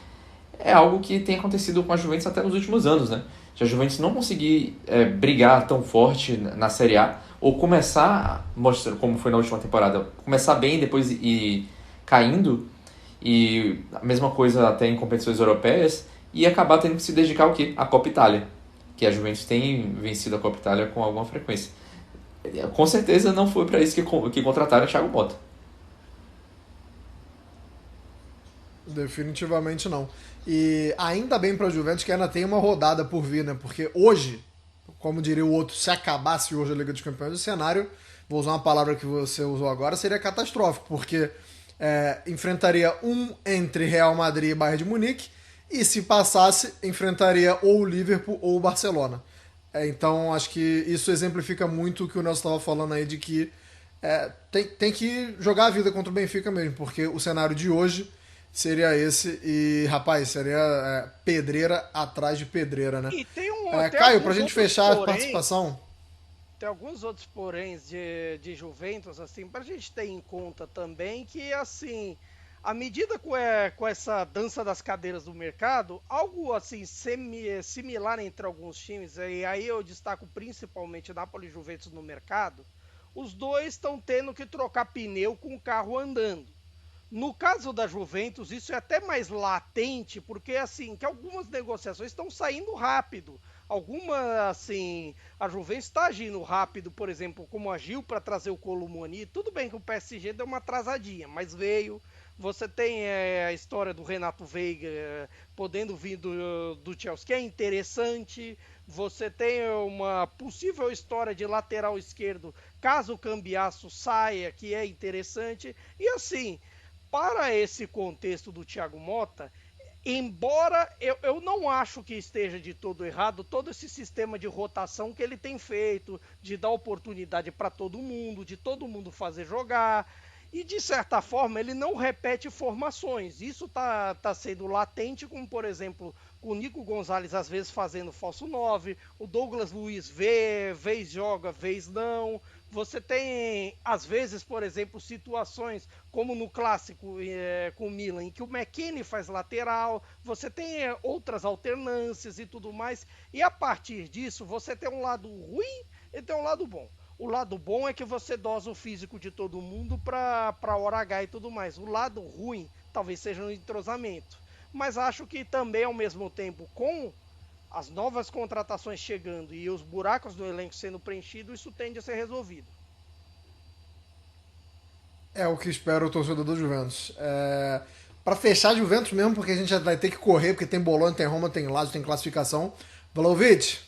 é algo que tem acontecido com a Juventus até nos últimos anos, né? Se a Juventus não conseguir brigar tão forte na Série A, ou começar, como foi na última temporada, começar bem depois ir caindo, e a mesma coisa até em competições europeias, e acabar tendo que se dedicar ao quê? À Copa Itália, que a Juventus tem vencido a Copa Itália com alguma frequência. Com certeza não foi para isso que contrataram o Thiago Motta. Definitivamente não. E ainda bem para a Juventus que ainda tem uma rodada por vir, né? Porque hoje, como diria o outro, se acabasse hoje a Liga dos Campeões, o cenário, vou usar uma palavra que você usou agora, seria catastrófico, porque enfrentaria entre Real Madrid e Bayern de Munique, e se passasse, enfrentaria ou o Liverpool ou o Barcelona. Então, acho que isso exemplifica muito o que o Nelson estava falando aí, de que tem que jogar a vida contra o Benfica mesmo, porque o cenário de hoje seria esse, e, rapaz, seria pedreira atrás de pedreira, né? E tem Caio, pra gente fechar a participação... Tem alguns outros poréns de Juventus, assim, pra gente ter em conta também que, assim, à medida com essa dança das cadeiras do mercado, algo, assim, similar entre alguns times, e aí eu destaco principalmente Napoli e Juventus no mercado, os dois estão tendo que trocar pneu com o carro andando. No caso da Juventus, isso é até mais latente, porque assim, que algumas negociações estão saindo rápido. Assim, a Juventus está agindo rápido, por exemplo, como agiu para trazer o Colomoni. Tudo bem que o PSG deu uma atrasadinha, mas veio. Você tem a história do Renato Veiga podendo vir do Chelsea, que é interessante. Você tem uma possível história de lateral esquerdo, caso o Cambiasso saia, que é interessante. E assim, para esse contexto do Thiago Motta, embora eu não acho que esteja de todo errado todo esse sistema de rotação que ele tem feito, de dar oportunidade para todo mundo, de todo mundo fazer jogar, e de certa forma ele não repete formações. Isso tá sendo latente, como por exemplo, com o Nico Gonzalez às vezes fazendo falso 9, o Douglas Luiz vez joga, vez não. Você tem, às vezes, por exemplo, situações como no clássico com o Milan, em que o McKennie faz lateral, você tem outras alternâncias e tudo mais, e a partir disso você tem um lado ruim e tem um lado bom. O lado bom é que você dosa o físico de todo mundo para hora H e tudo mais. O lado ruim talvez seja o entrosamento. Mas acho que também, ao mesmo tempo, com as novas contratações chegando e os buracos do elenco sendo preenchidos, isso tende a ser resolvido. É o que espera o torcedor do Juventus. Para fechar Juventus mesmo, porque a gente já vai ter que correr, porque tem Bolonha, tem Roma, tem Lazio, tem classificação. Vlahovic,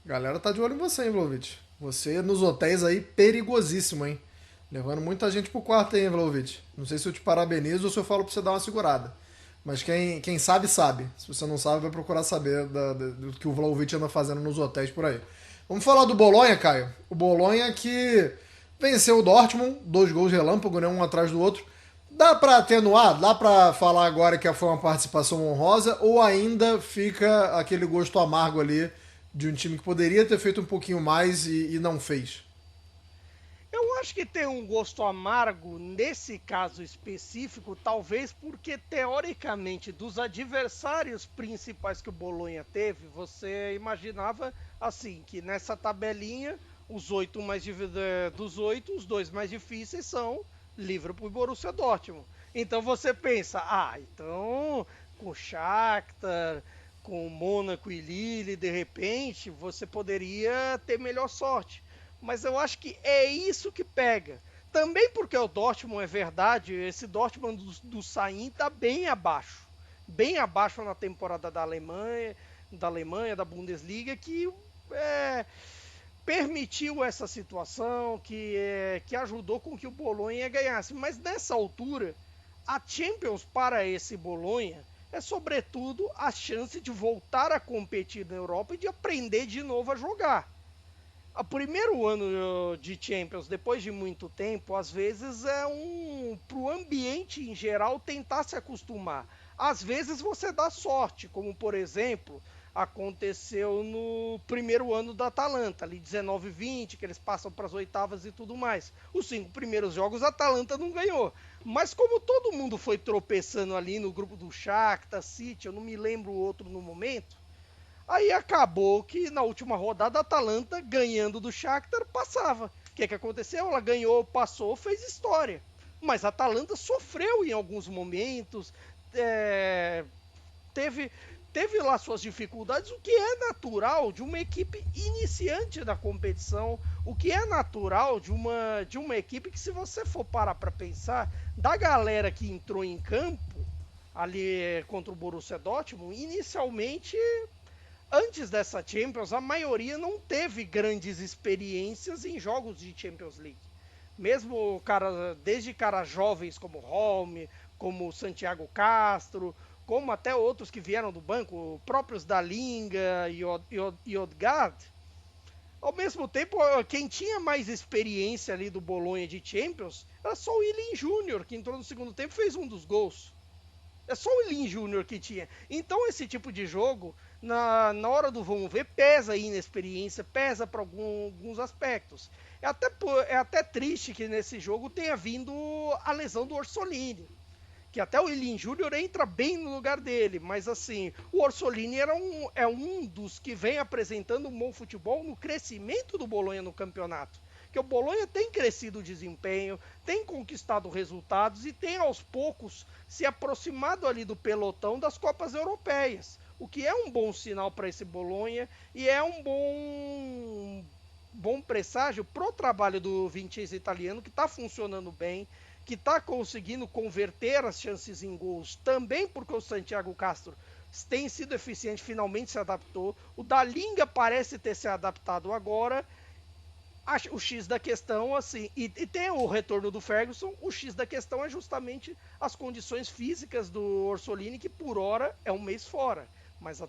a galera tá de olho em você, hein, Vlahovic? Você nos hotéis aí, perigosíssimo, hein? Levando muita gente pro quarto aí, hein, Vlahovic? Não sei se eu te parabenizo ou se eu falo pra você dar uma segurada. Mas quem sabe, sabe. Se você não sabe, vai procurar saber do que o Vlahovic anda fazendo nos hotéis por aí. Vamos falar do Bolonha, Caio. O Bolonha que venceu o Dortmund, 2 gols relâmpago, né, um atrás do outro. Dá pra atenuar? Dá pra falar agora que foi uma participação honrosa? Ou ainda fica aquele gosto amargo ali de um time que poderia ter feito um pouquinho mais e não fez? Eu acho que tem um gosto amargo nesse caso específico, talvez porque, teoricamente, dos adversários principais que o Bolonha teve, você imaginava, assim, que nessa tabelinha, os 8 dos 8, os 2 mais difíceis são Liverpool e Borussia Dortmund. Então você pensa, então, com o Shakhtar, com o Mônaco e Lille, de repente, você poderia ter melhor sorte. Mas eu acho que é isso que pega. Também porque o Dortmund, é verdade, esse Dortmund do Sain está bem abaixo na temporada da Alemanha, da Bundesliga, que permitiu essa situação, que ajudou com que o Bolonha ganhasse. Mas nessa altura, a Champions para esse Bolonha é sobretudo a chance de voltar a competir na Europa e de aprender de novo a jogar. O primeiro ano de Champions, depois de muito tempo, às vezes para o ambiente em geral tentar se acostumar. Às vezes você dá sorte, como por exemplo, aconteceu no primeiro ano da Atalanta, ali 19-20, que eles passam para as oitavas e tudo mais. Os 5 primeiros jogos a Atalanta não ganhou. Mas como todo mundo foi tropeçando ali no grupo do Shakhtar, City, eu não me lembro o outro no momento, aí acabou que na última rodada a Atalanta, ganhando do Shakhtar, passava. O que aconteceu? Ela ganhou, passou, fez história. Mas a Atalanta sofreu em alguns momentos, teve lá suas dificuldades, o que é natural de uma equipe iniciante da competição, o que é natural de uma equipe que, se você for parar para pensar, da galera que entrou em campo, ali contra o Borussia Dortmund, inicialmente, antes dessa Champions, a maioria não teve grandes experiências em jogos de Champions League. Mesmo desde caras jovens como Holm, como Santiago Castro, como até outros que vieram do banco, próprios Dalinga e Odegaard. Ao mesmo tempo, quem tinha mais experiência ali do Bolonha de Champions era só o Willian Júnior, que entrou no segundo tempo e fez um dos gols. É só o Willian Júnior que tinha. Então esse tipo de jogo, na hora do vamos ver, pesa a inexperiência, pesa para alguns aspectos. É até triste que nesse jogo tenha vindo a lesão do Orsolini. Que até o Willian Júnior entra bem no lugar dele, mas assim, o Orsolini é um dos que vem apresentando um bom futebol no crescimento do Bolonha no campeonato. Que o Bolonha tem crescido o desempenho, tem conquistado resultados e tem aos poucos se aproximado ali do pelotão das Copas Europeias, o que é um bom sinal para esse Bolonha e é um bom presságio pro trabalho do Vincenzo Italiano, que está funcionando bem, que está conseguindo converter as chances em gols, também porque o Santiago Castro tem sido eficiente, finalmente se adaptou. O Dalinga parece ter se adaptado agora. O X da questão, assim, e tem o retorno do Ferguson, o X da questão é justamente as condições físicas do Orsolini, que por hora é um mês fora. Mas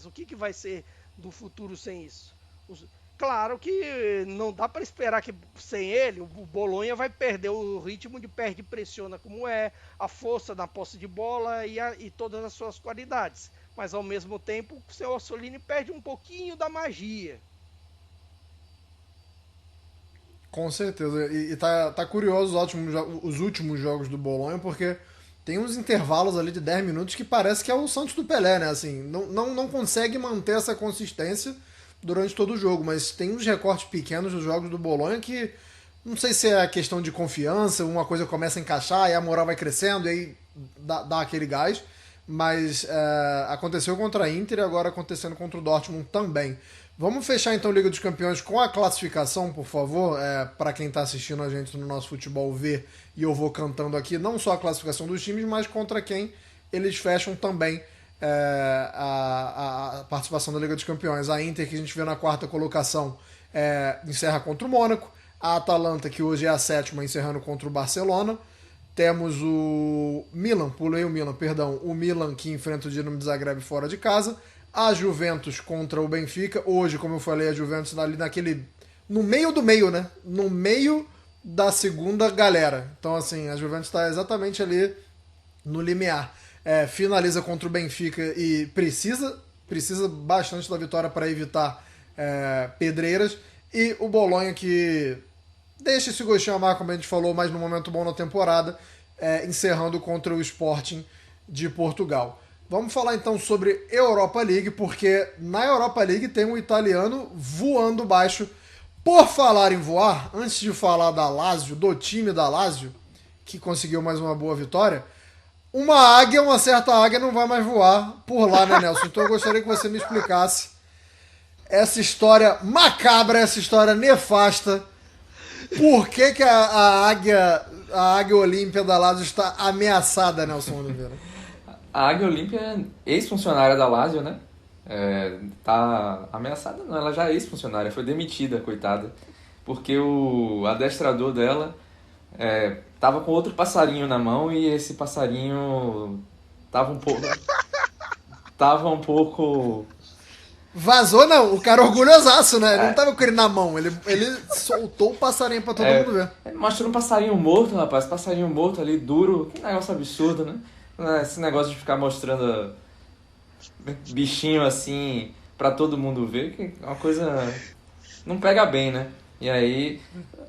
o que vai ser do futuro sem isso? Claro que não dá para esperar que sem ele o Bolonha vai perder o ritmo de perde e pressiona como a força na posse de bola e todas as suas qualidades. Mas ao mesmo tempo o seu Orsolini perde um pouquinho da magia. Com certeza. E tá curioso os últimos jogos do Bolonha, porque tem uns intervalos ali de 10 minutos que parece que é o Santos do Pelé, né? Assim, não consegue manter essa consistência durante todo o jogo, mas tem uns recortes pequenos dos jogos do Bolonha que não sei se é questão de confiança, uma coisa começa a encaixar e a moral vai crescendo e aí dá aquele gás, mas aconteceu contra a Inter e agora acontecendo contra o Dortmund também. Vamos fechar então a Liga dos Campeões com a classificação, por favor, para quem está assistindo a gente no nosso Futebol ver, e eu vou cantando aqui não só a classificação dos times, mas contra quem eles fecham também a participação da Liga dos Campeões. A Inter, que a gente vê na quarta colocação, encerra contra o Mônaco. A Atalanta, que hoje é a sétima, encerrando contra o Barcelona. Temos o Milan, o Milan que enfrenta o Dinamo de Zagreb fora de casa. A Juventus contra o Benfica. Hoje, como eu falei, a Juventus ali no meio do meio, né? No meio da segunda galera. Então, assim, a Juventus está exatamente ali no limiar. Finaliza contra o Benfica e precisa bastante da vitória para evitar pedreiras. E o Bolonha, que deixa esse gostinho amargo, como a gente falou, mas no momento bom na temporada, encerrando contra o Sporting de Portugal. Vamos falar então sobre Europa League, porque na Europa League tem um italiano voando baixo. Por falar em voar, antes de falar da Lazio, do time da Lazio, que conseguiu mais uma boa vitória, uma certa águia não vai mais voar por lá, né, Nelson? Então eu gostaria que você me explicasse essa história macabra, essa história nefasta. Por que a águia olímpia da Lazio está ameaçada, Nelson Oliveira? A Águia Olímpia é ex-funcionária da Lazio, né? Tá ameaçada não, ela já é ex-funcionária, foi demitida, coitada. Porque o adestrador dela tava com outro passarinho na mão e esse passarinho tava um pouco... Vazou não, o cara orgulhosaço, né? Ele não tava com ele na mão, ele soltou o passarinho pra todo mundo ver. Mostrou um passarinho morto, rapaz, passarinho morto ali, duro, que negócio absurdo, né? Esse negócio de ficar mostrando bichinho assim pra todo mundo ver, que é uma coisa... não pega bem, né? E aí...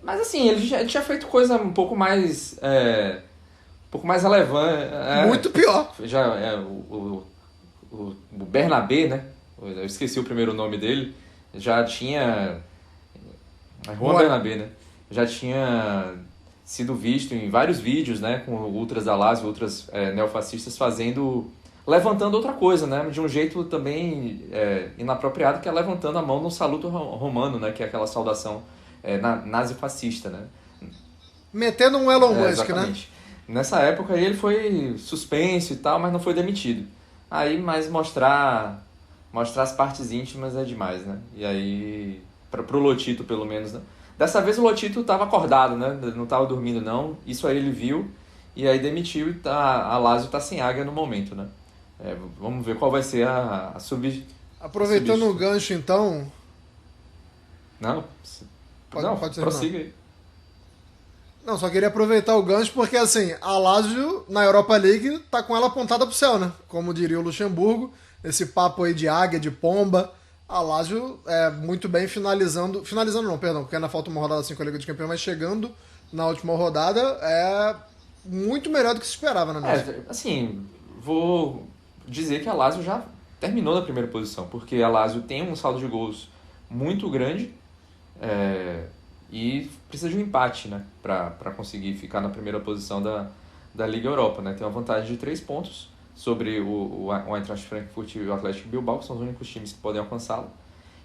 Mas assim, ele já tinha feito coisa um pouco mais... um pouco mais relevante. Muito pior. Já o Bernabé, né? Eu esqueci o primeiro nome dele. Já tinha... Juan Bernabé, né? Já tinha sido visto em vários vídeos, né? Com ultras da Lazio, ultras neofascistas levantando outra coisa, né? De um jeito também inapropriado, que é levantando a mão no saluto romano, né? Que é aquela saudação nazifascista, né? Metendo um Elon Musk, né? Nessa época ele foi suspenso e tal, mas não foi demitido. Aí, mas mostrar as partes íntimas é demais, né? E aí, pro Lotito pelo menos, né? Dessa vez o Lotito estava acordado, né? Não estava dormindo não. Isso aí ele viu e aí demitiu e a Lazio está sem águia no momento, né? Vamos ver qual vai ser a Aproveitando o gancho então... Não, pode prossiga aí. Não, só queria aproveitar o gancho porque, assim, a Lazio na Europa League tá com ela apontada pro céu, né? Como diria o Luxemburgo, esse papo aí de águia, de pomba. A Lazio muito bem finalizando não, perdão, porque ainda falta uma rodada assim com a Liga dos Campeões, mas chegando na última rodada é muito melhor do que se esperava, né? Assim, vou dizer que a Lazio já terminou na primeira posição, porque a Lazio tem um saldo de gols muito grande, e precisa de um empate, né, para conseguir ficar na primeira posição da Liga Europa, né? Tem uma vantagem de 3 pontos sobre o Eintracht Frankfurt e o Atlético Bilbao, que são os únicos times que podem alcançá-lo,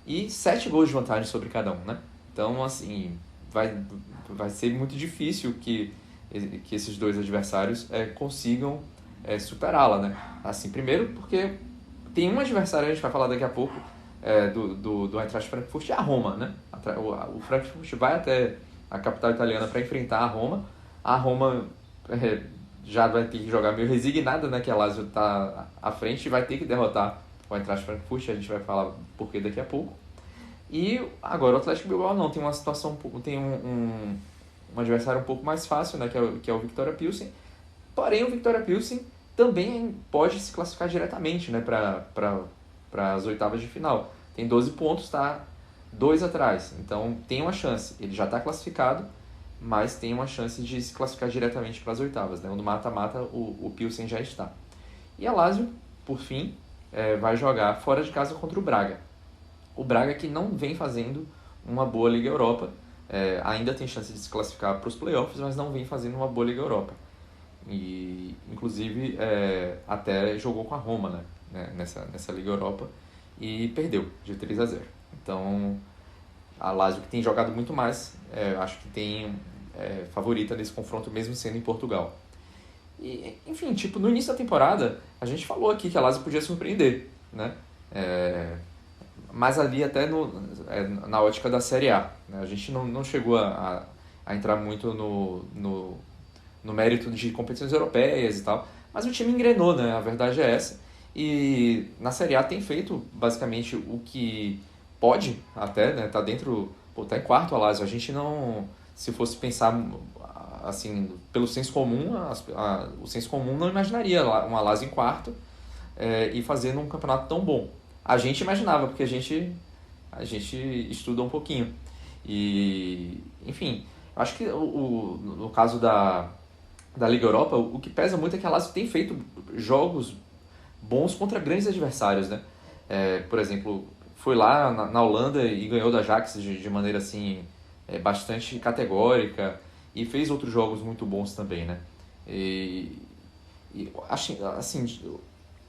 e 7 gols de vantagem sobre cada um, né? Então, assim, vai ser muito difícil que esses dois adversários consigam superá-la, né? Assim, primeiro porque tem um adversário, a gente vai falar daqui a pouco, do Eintracht Frankfurt, é a Roma, né? O Frankfurt vai até a capital italiana para enfrentar a Roma. A Roma já vai ter que jogar meio resignada, né? Que a Lazio está à frente e vai ter que derrotar o Eintracht Frankfurt. A gente vai falar por que daqui a pouco. E agora o Atlético Bilbao não, tem uma situação, tem um adversário um pouco mais fácil, né? Que é o Viktoria Pilsen. Porém, o Viktoria Pilsen também pode se classificar diretamente, né? Para as oitavas de final. Tem 12 pontos, está 2 atrás. Então tem uma chance. Ele já está classificado, mas tem uma chance de se classificar diretamente para as oitavas, né? No mata-mata o Pilsen já está. E a Lazio, por fim, vai jogar fora de casa contra o Braga. O Braga que não vem fazendo uma boa Liga Europa. Ainda tem chance de se classificar para os playoffs, mas não vem fazendo uma boa Liga Europa. E, inclusive, até jogou com a Roma, né? Nessa Liga Europa e perdeu de 3-0. Então, a Lazio, que tem jogado muito mais, acho que tem favorita nesse confronto, mesmo sendo em Portugal. E, enfim, no início da temporada, a gente falou aqui que a Lazio podia surpreender, né? Mas ali até na ótica da Série A, né? A gente não chegou a entrar muito no mérito de competições europeias e tal, mas o time engrenou, né? A verdade é essa. E na Série A tem feito basicamente o que pode até, né? Tá dentro, tá em quarto a Lazio. A gente não, se fosse pensar assim, pelo senso comum, o senso comum não imaginaria uma Lazio em quarto e fazendo um campeonato tão bom. A gente imaginava, porque a gente estuda um pouquinho. E, enfim, acho que no caso da Liga Europa, o que pesa muito é que a Lazio tem feito jogos bons contra grandes adversários, né? Por exemplo, foi lá na Holanda e ganhou da Ajax de maneira assim bastante categórica e fez outros jogos muito bons também, né? E assim,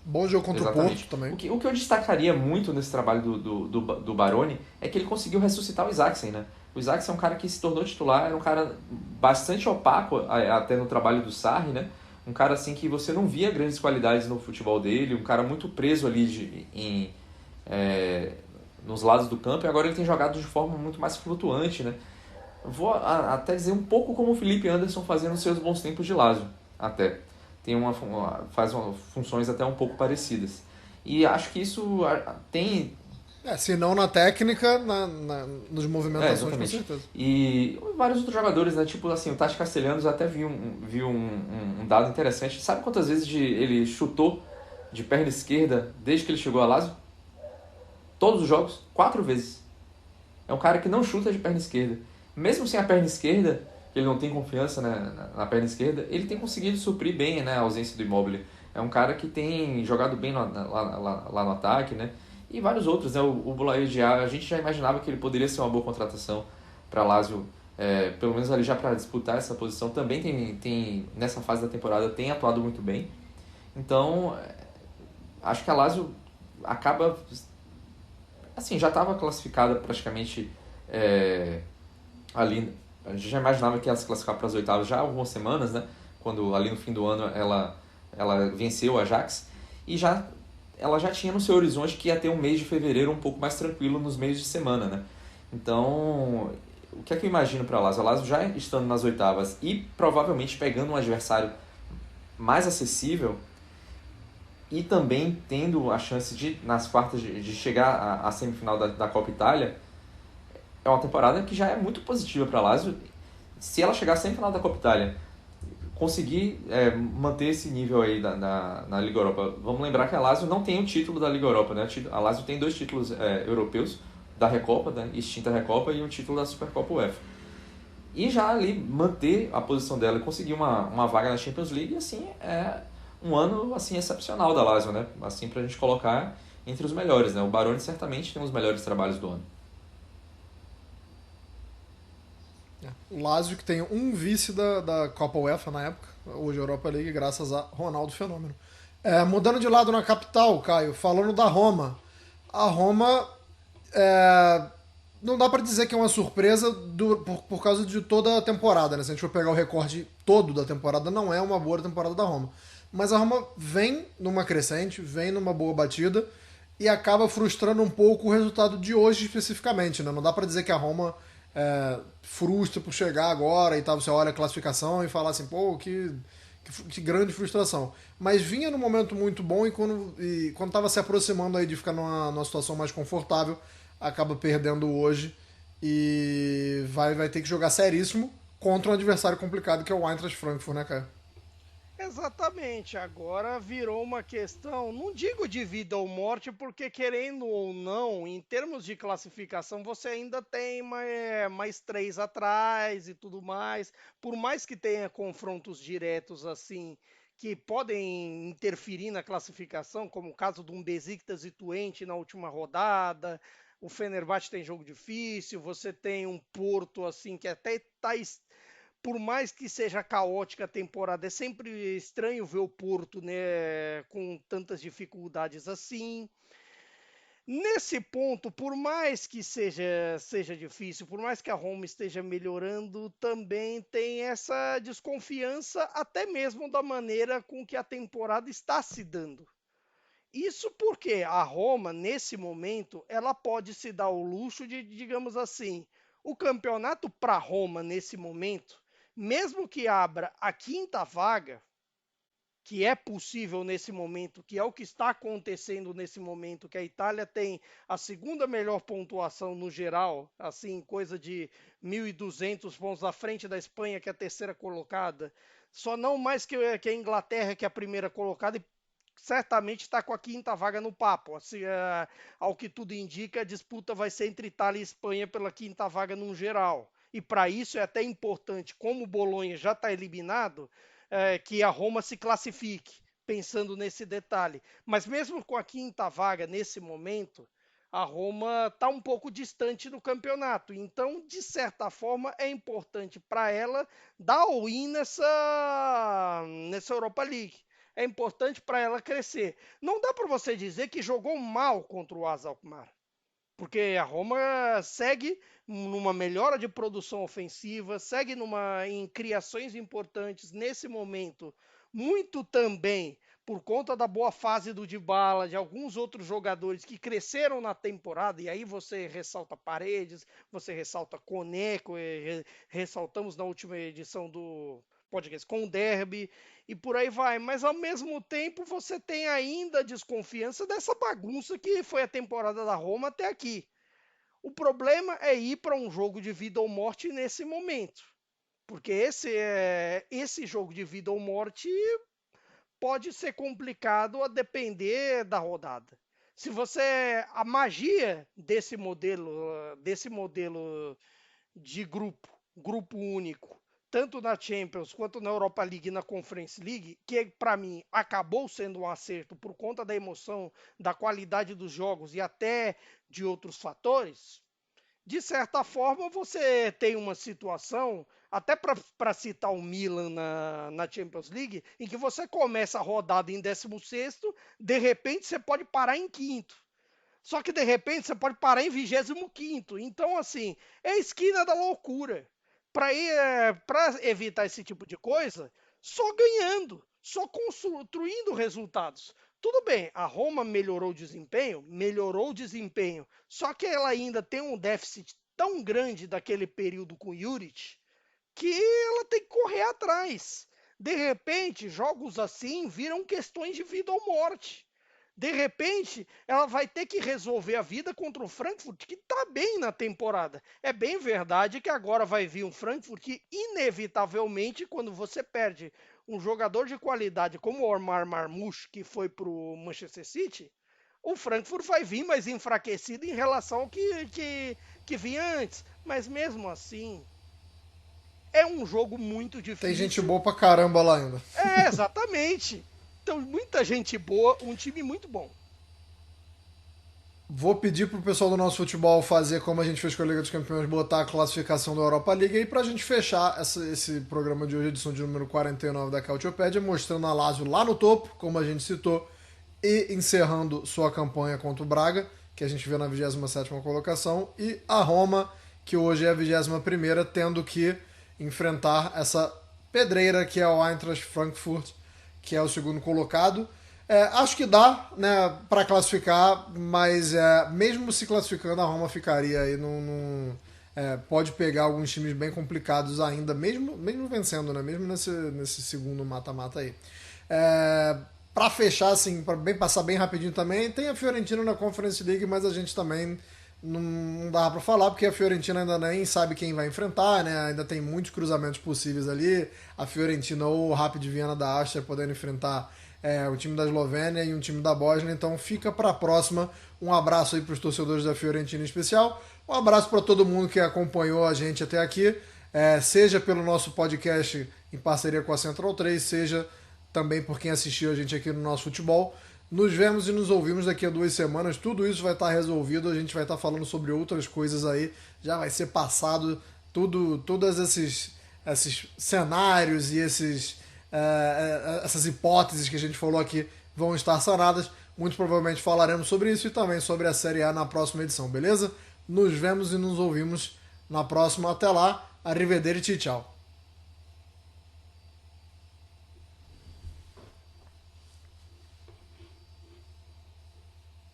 bom jogo contra exatamente. O Porto também. O que eu destacaria muito nesse trabalho do Baroni é que ele conseguiu ressuscitar o Isaacsen, né? O Isaacsen é um cara que se tornou titular, era um cara bastante opaco até no trabalho do Sarri, né? Um cara assim que você não via grandes qualidades no futebol dele, um cara muito preso ali nos lados do campo, e agora ele tem jogado de forma muito mais flutuante, né? Vou até dizer um pouco como o Felipe Anderson fazia nos seus bons tempos de Lazio, até. Faz funções até um pouco parecidas. E acho que isso tem... se não na técnica, nos movimentações, com certeza. E vários outros jogadores, né? Tipo assim, o Tati Castelhanos até viu um dado interessante. Sabe quantas vezes ele chutou de perna esquerda desde que ele chegou a Lazio? Todos os jogos, 4 vezes. É um cara que não chuta de perna esquerda. Mesmo sem a perna esquerda, ele não tem confiança, né, na perna esquerda, ele tem conseguido suprir bem, né, a ausência do Immobile. É um cara que tem jogado bem lá no ataque, né? E vários outros, né? O Boulaye Dia, a gente já imaginava que ele poderia ser uma boa contratação para Lazio, pelo menos ali já para disputar essa posição. Também tem nessa fase da temporada tem atuado muito bem. Então, acho que a Lazio acaba, assim, já estava classificada praticamente ali. A gente já imaginava que ia se classificar para as oitavas já há algumas semanas, né? quando ali no fim do ano ela venceu o Ajax, e ela já tinha no seu horizonte que ia ter um mês de fevereiro um pouco mais tranquilo nos meios de semana, né? Então, o que é que eu imagino para a Lazio? A Lazio já estando nas oitavas e provavelmente pegando um adversário mais acessível e também tendo a chance de, nas quartas, de chegar à semifinal da Copa Itália, é uma temporada que já é muito positiva para a Lazio. Se ela chegar à semifinal da Copa Itália, conseguir manter esse nível aí na Liga Europa. Vamos lembrar que a Lazio não tem o título da Liga Europa, né? A Lazio tem 2 títulos europeus, da Recopa, da extinta Recopa, e um título da Supercopa UEFA. E já ali manter a posição dela e conseguir uma vaga na Champions League, assim, é um ano assim excepcional da Lazio, né? Assim, pra gente colocar entre os melhores, né? O Baroni certamente tem os melhores trabalhos do ano. O Lazio que tem um vice da Copa UEFA na época, hoje Europa League, graças a Ronaldo Fenômeno. Mudando de lado na capital, Caio, falando da Roma. A Roma não dá pra dizer que é uma surpresa por causa de toda a temporada, né? Se a gente for pegar o recorde todo da temporada, não é uma boa temporada da Roma. Mas a Roma vem numa crescente, vem numa boa batida e acaba frustrando um pouco o resultado de hoje especificamente, né? Não dá pra dizer que a Roma frustra por chegar agora e tal, você olha a classificação e fala assim, pô, que grande frustração. Mas vinha num momento muito bom e quando estava se aproximando aí de ficar numa situação mais confortável, acaba perdendo hoje e vai ter que jogar seríssimo contra um adversário complicado que é o Eintracht Frankfurt, né, cara? Exatamente, agora virou uma questão, não digo de vida ou morte, porque querendo ou não, em termos de classificação, você ainda tem mais 3 atrás e tudo mais. Por mais que tenha confrontos diretos assim, que podem interferir na classificação, como o caso de um Besiktas e Twente na última rodada, o Fenerbahçe tem jogo difícil, você tem um Porto assim que até está, por mais que seja caótica a temporada, é sempre estranho ver o Porto, né, com tantas dificuldades assim. Nesse ponto, por mais que seja difícil, por mais que a Roma esteja melhorando, também tem essa desconfiança, até mesmo da maneira com que a temporada está se dando. Isso porque a Roma, nesse momento, ela pode se dar o luxo de, digamos assim, o campeonato para Roma, nesse momento, mesmo que abra a 5ª vaga, que é possível nesse momento, que é o que está acontecendo nesse momento, que a Itália tem a 2ª melhor pontuação no geral, assim, coisa de 1.200 pontos à frente da Espanha, que é a 3ª colocada, só não mais que a Inglaterra, que é a 1ª colocada, e certamente está com a 5ª vaga no papo. Assim, ao que tudo indica, a disputa vai ser entre Itália e Espanha pela 5ª vaga no geral. E para isso é até importante, como o Bolonha já está eliminado, que a Roma se classifique, pensando nesse detalhe. Mas mesmo com a 5ª vaga nesse momento, a Roma está um pouco distante no campeonato. Então, de certa forma, é importante para ela dar all-in nessa Europa League. É importante para ela crescer. Não dá para você dizer que jogou mal contra o AS Alkmaar, porque a Roma segue numa melhora de produção ofensiva, segue em criações importantes nesse momento, muito também por conta da boa fase do Dybala, de alguns outros jogadores que cresceram na temporada, e aí você ressalta Paredes, você ressalta Koné, ressaltamos na última edição do podcast com o Derby, e por aí vai. Mas ao mesmo tempo você tem ainda a desconfiança dessa bagunça que foi a temporada da Roma até aqui. O problema é ir para um jogo de vida ou morte nesse momento. Porque esse jogo de vida ou morte pode ser complicado a depender da rodada. Se você a magia desse modelo de grupo único, tanto na Champions quanto na Europa League e na Conference League, que para mim acabou sendo um acerto por conta da emoção, da qualidade dos jogos e até de outros fatores, de certa forma você tem uma situação, até para citar o Milan na Champions League, em que você começa a rodada em 16º, de repente você pode parar em 5º. Só que de repente você pode parar em 25º. Então, assim, é a esquina da loucura. Para evitar esse tipo de coisa, só ganhando, só construindo resultados. Tudo bem, a Roma melhorou o desempenho, só que ela ainda tem um déficit tão grande daquele período com o Juric que ela tem que correr atrás. De repente, jogos assim viram questões de vida ou morte. De repente, ela vai ter que resolver a vida contra o Frankfurt, que está bem na temporada. É bem verdade que agora vai vir um Frankfurt que, inevitavelmente, quando você perde um jogador de qualidade como o Omar Marmoush, que foi para o Manchester City, o Frankfurt vai vir mais enfraquecido em relação ao que vinha antes. Mas mesmo assim, é um jogo muito difícil. Tem gente boa pra caramba lá ainda. É, exatamente. Então, muita gente boa, um time muito bom. Vou pedir pro pessoal do nosso futebol fazer como a gente fez com a Liga dos Campeões, botar a classificação da Europa League aí pra gente fechar esse programa de hoje, edição de número 49 da Cautiopédia, mostrando a Lazio lá no topo, como a gente citou, e encerrando sua campanha contra o Braga, que a gente vê na 27ª colocação, e a Roma, que hoje é a 21ª, tendo que enfrentar essa pedreira que é o Eintracht Frankfurt, que é o segundo colocado. Acho que dá, né, para classificar, mas mesmo se classificando, a Roma ficaria aí pode pegar alguns times bem complicados ainda, mesmo vencendo, né, mesmo nesse segundo mata-mata aí. Para fechar, assim, para passar bem rapidinho também, tem a Fiorentina na Conference League, mas a gente também não dá para falar, porque a Fiorentina ainda nem sabe quem vai enfrentar, né? Ainda tem muitos cruzamentos possíveis ali. A Fiorentina ou o Rapid Viena da Áustria podendo enfrentar o time da Eslovênia e um time da Bósnia. Então fica para a próxima. Um abraço aí para os torcedores da Fiorentina em especial. Um abraço para todo mundo que acompanhou a gente até aqui, seja pelo nosso podcast em parceria com a Central 3, seja também por quem assistiu a gente aqui no nosso futebol. Nos vemos e nos ouvimos daqui a 2 semanas. Tudo isso vai estar resolvido. A gente vai estar falando sobre outras coisas aí. Já vai ser passado todos esses cenários e essas hipóteses que a gente falou aqui vão estar sanadas. Muito provavelmente falaremos sobre isso e também sobre a Série A na próxima edição, beleza? Nos vemos e nos ouvimos na próxima. Até lá. Arrivederci, tchau.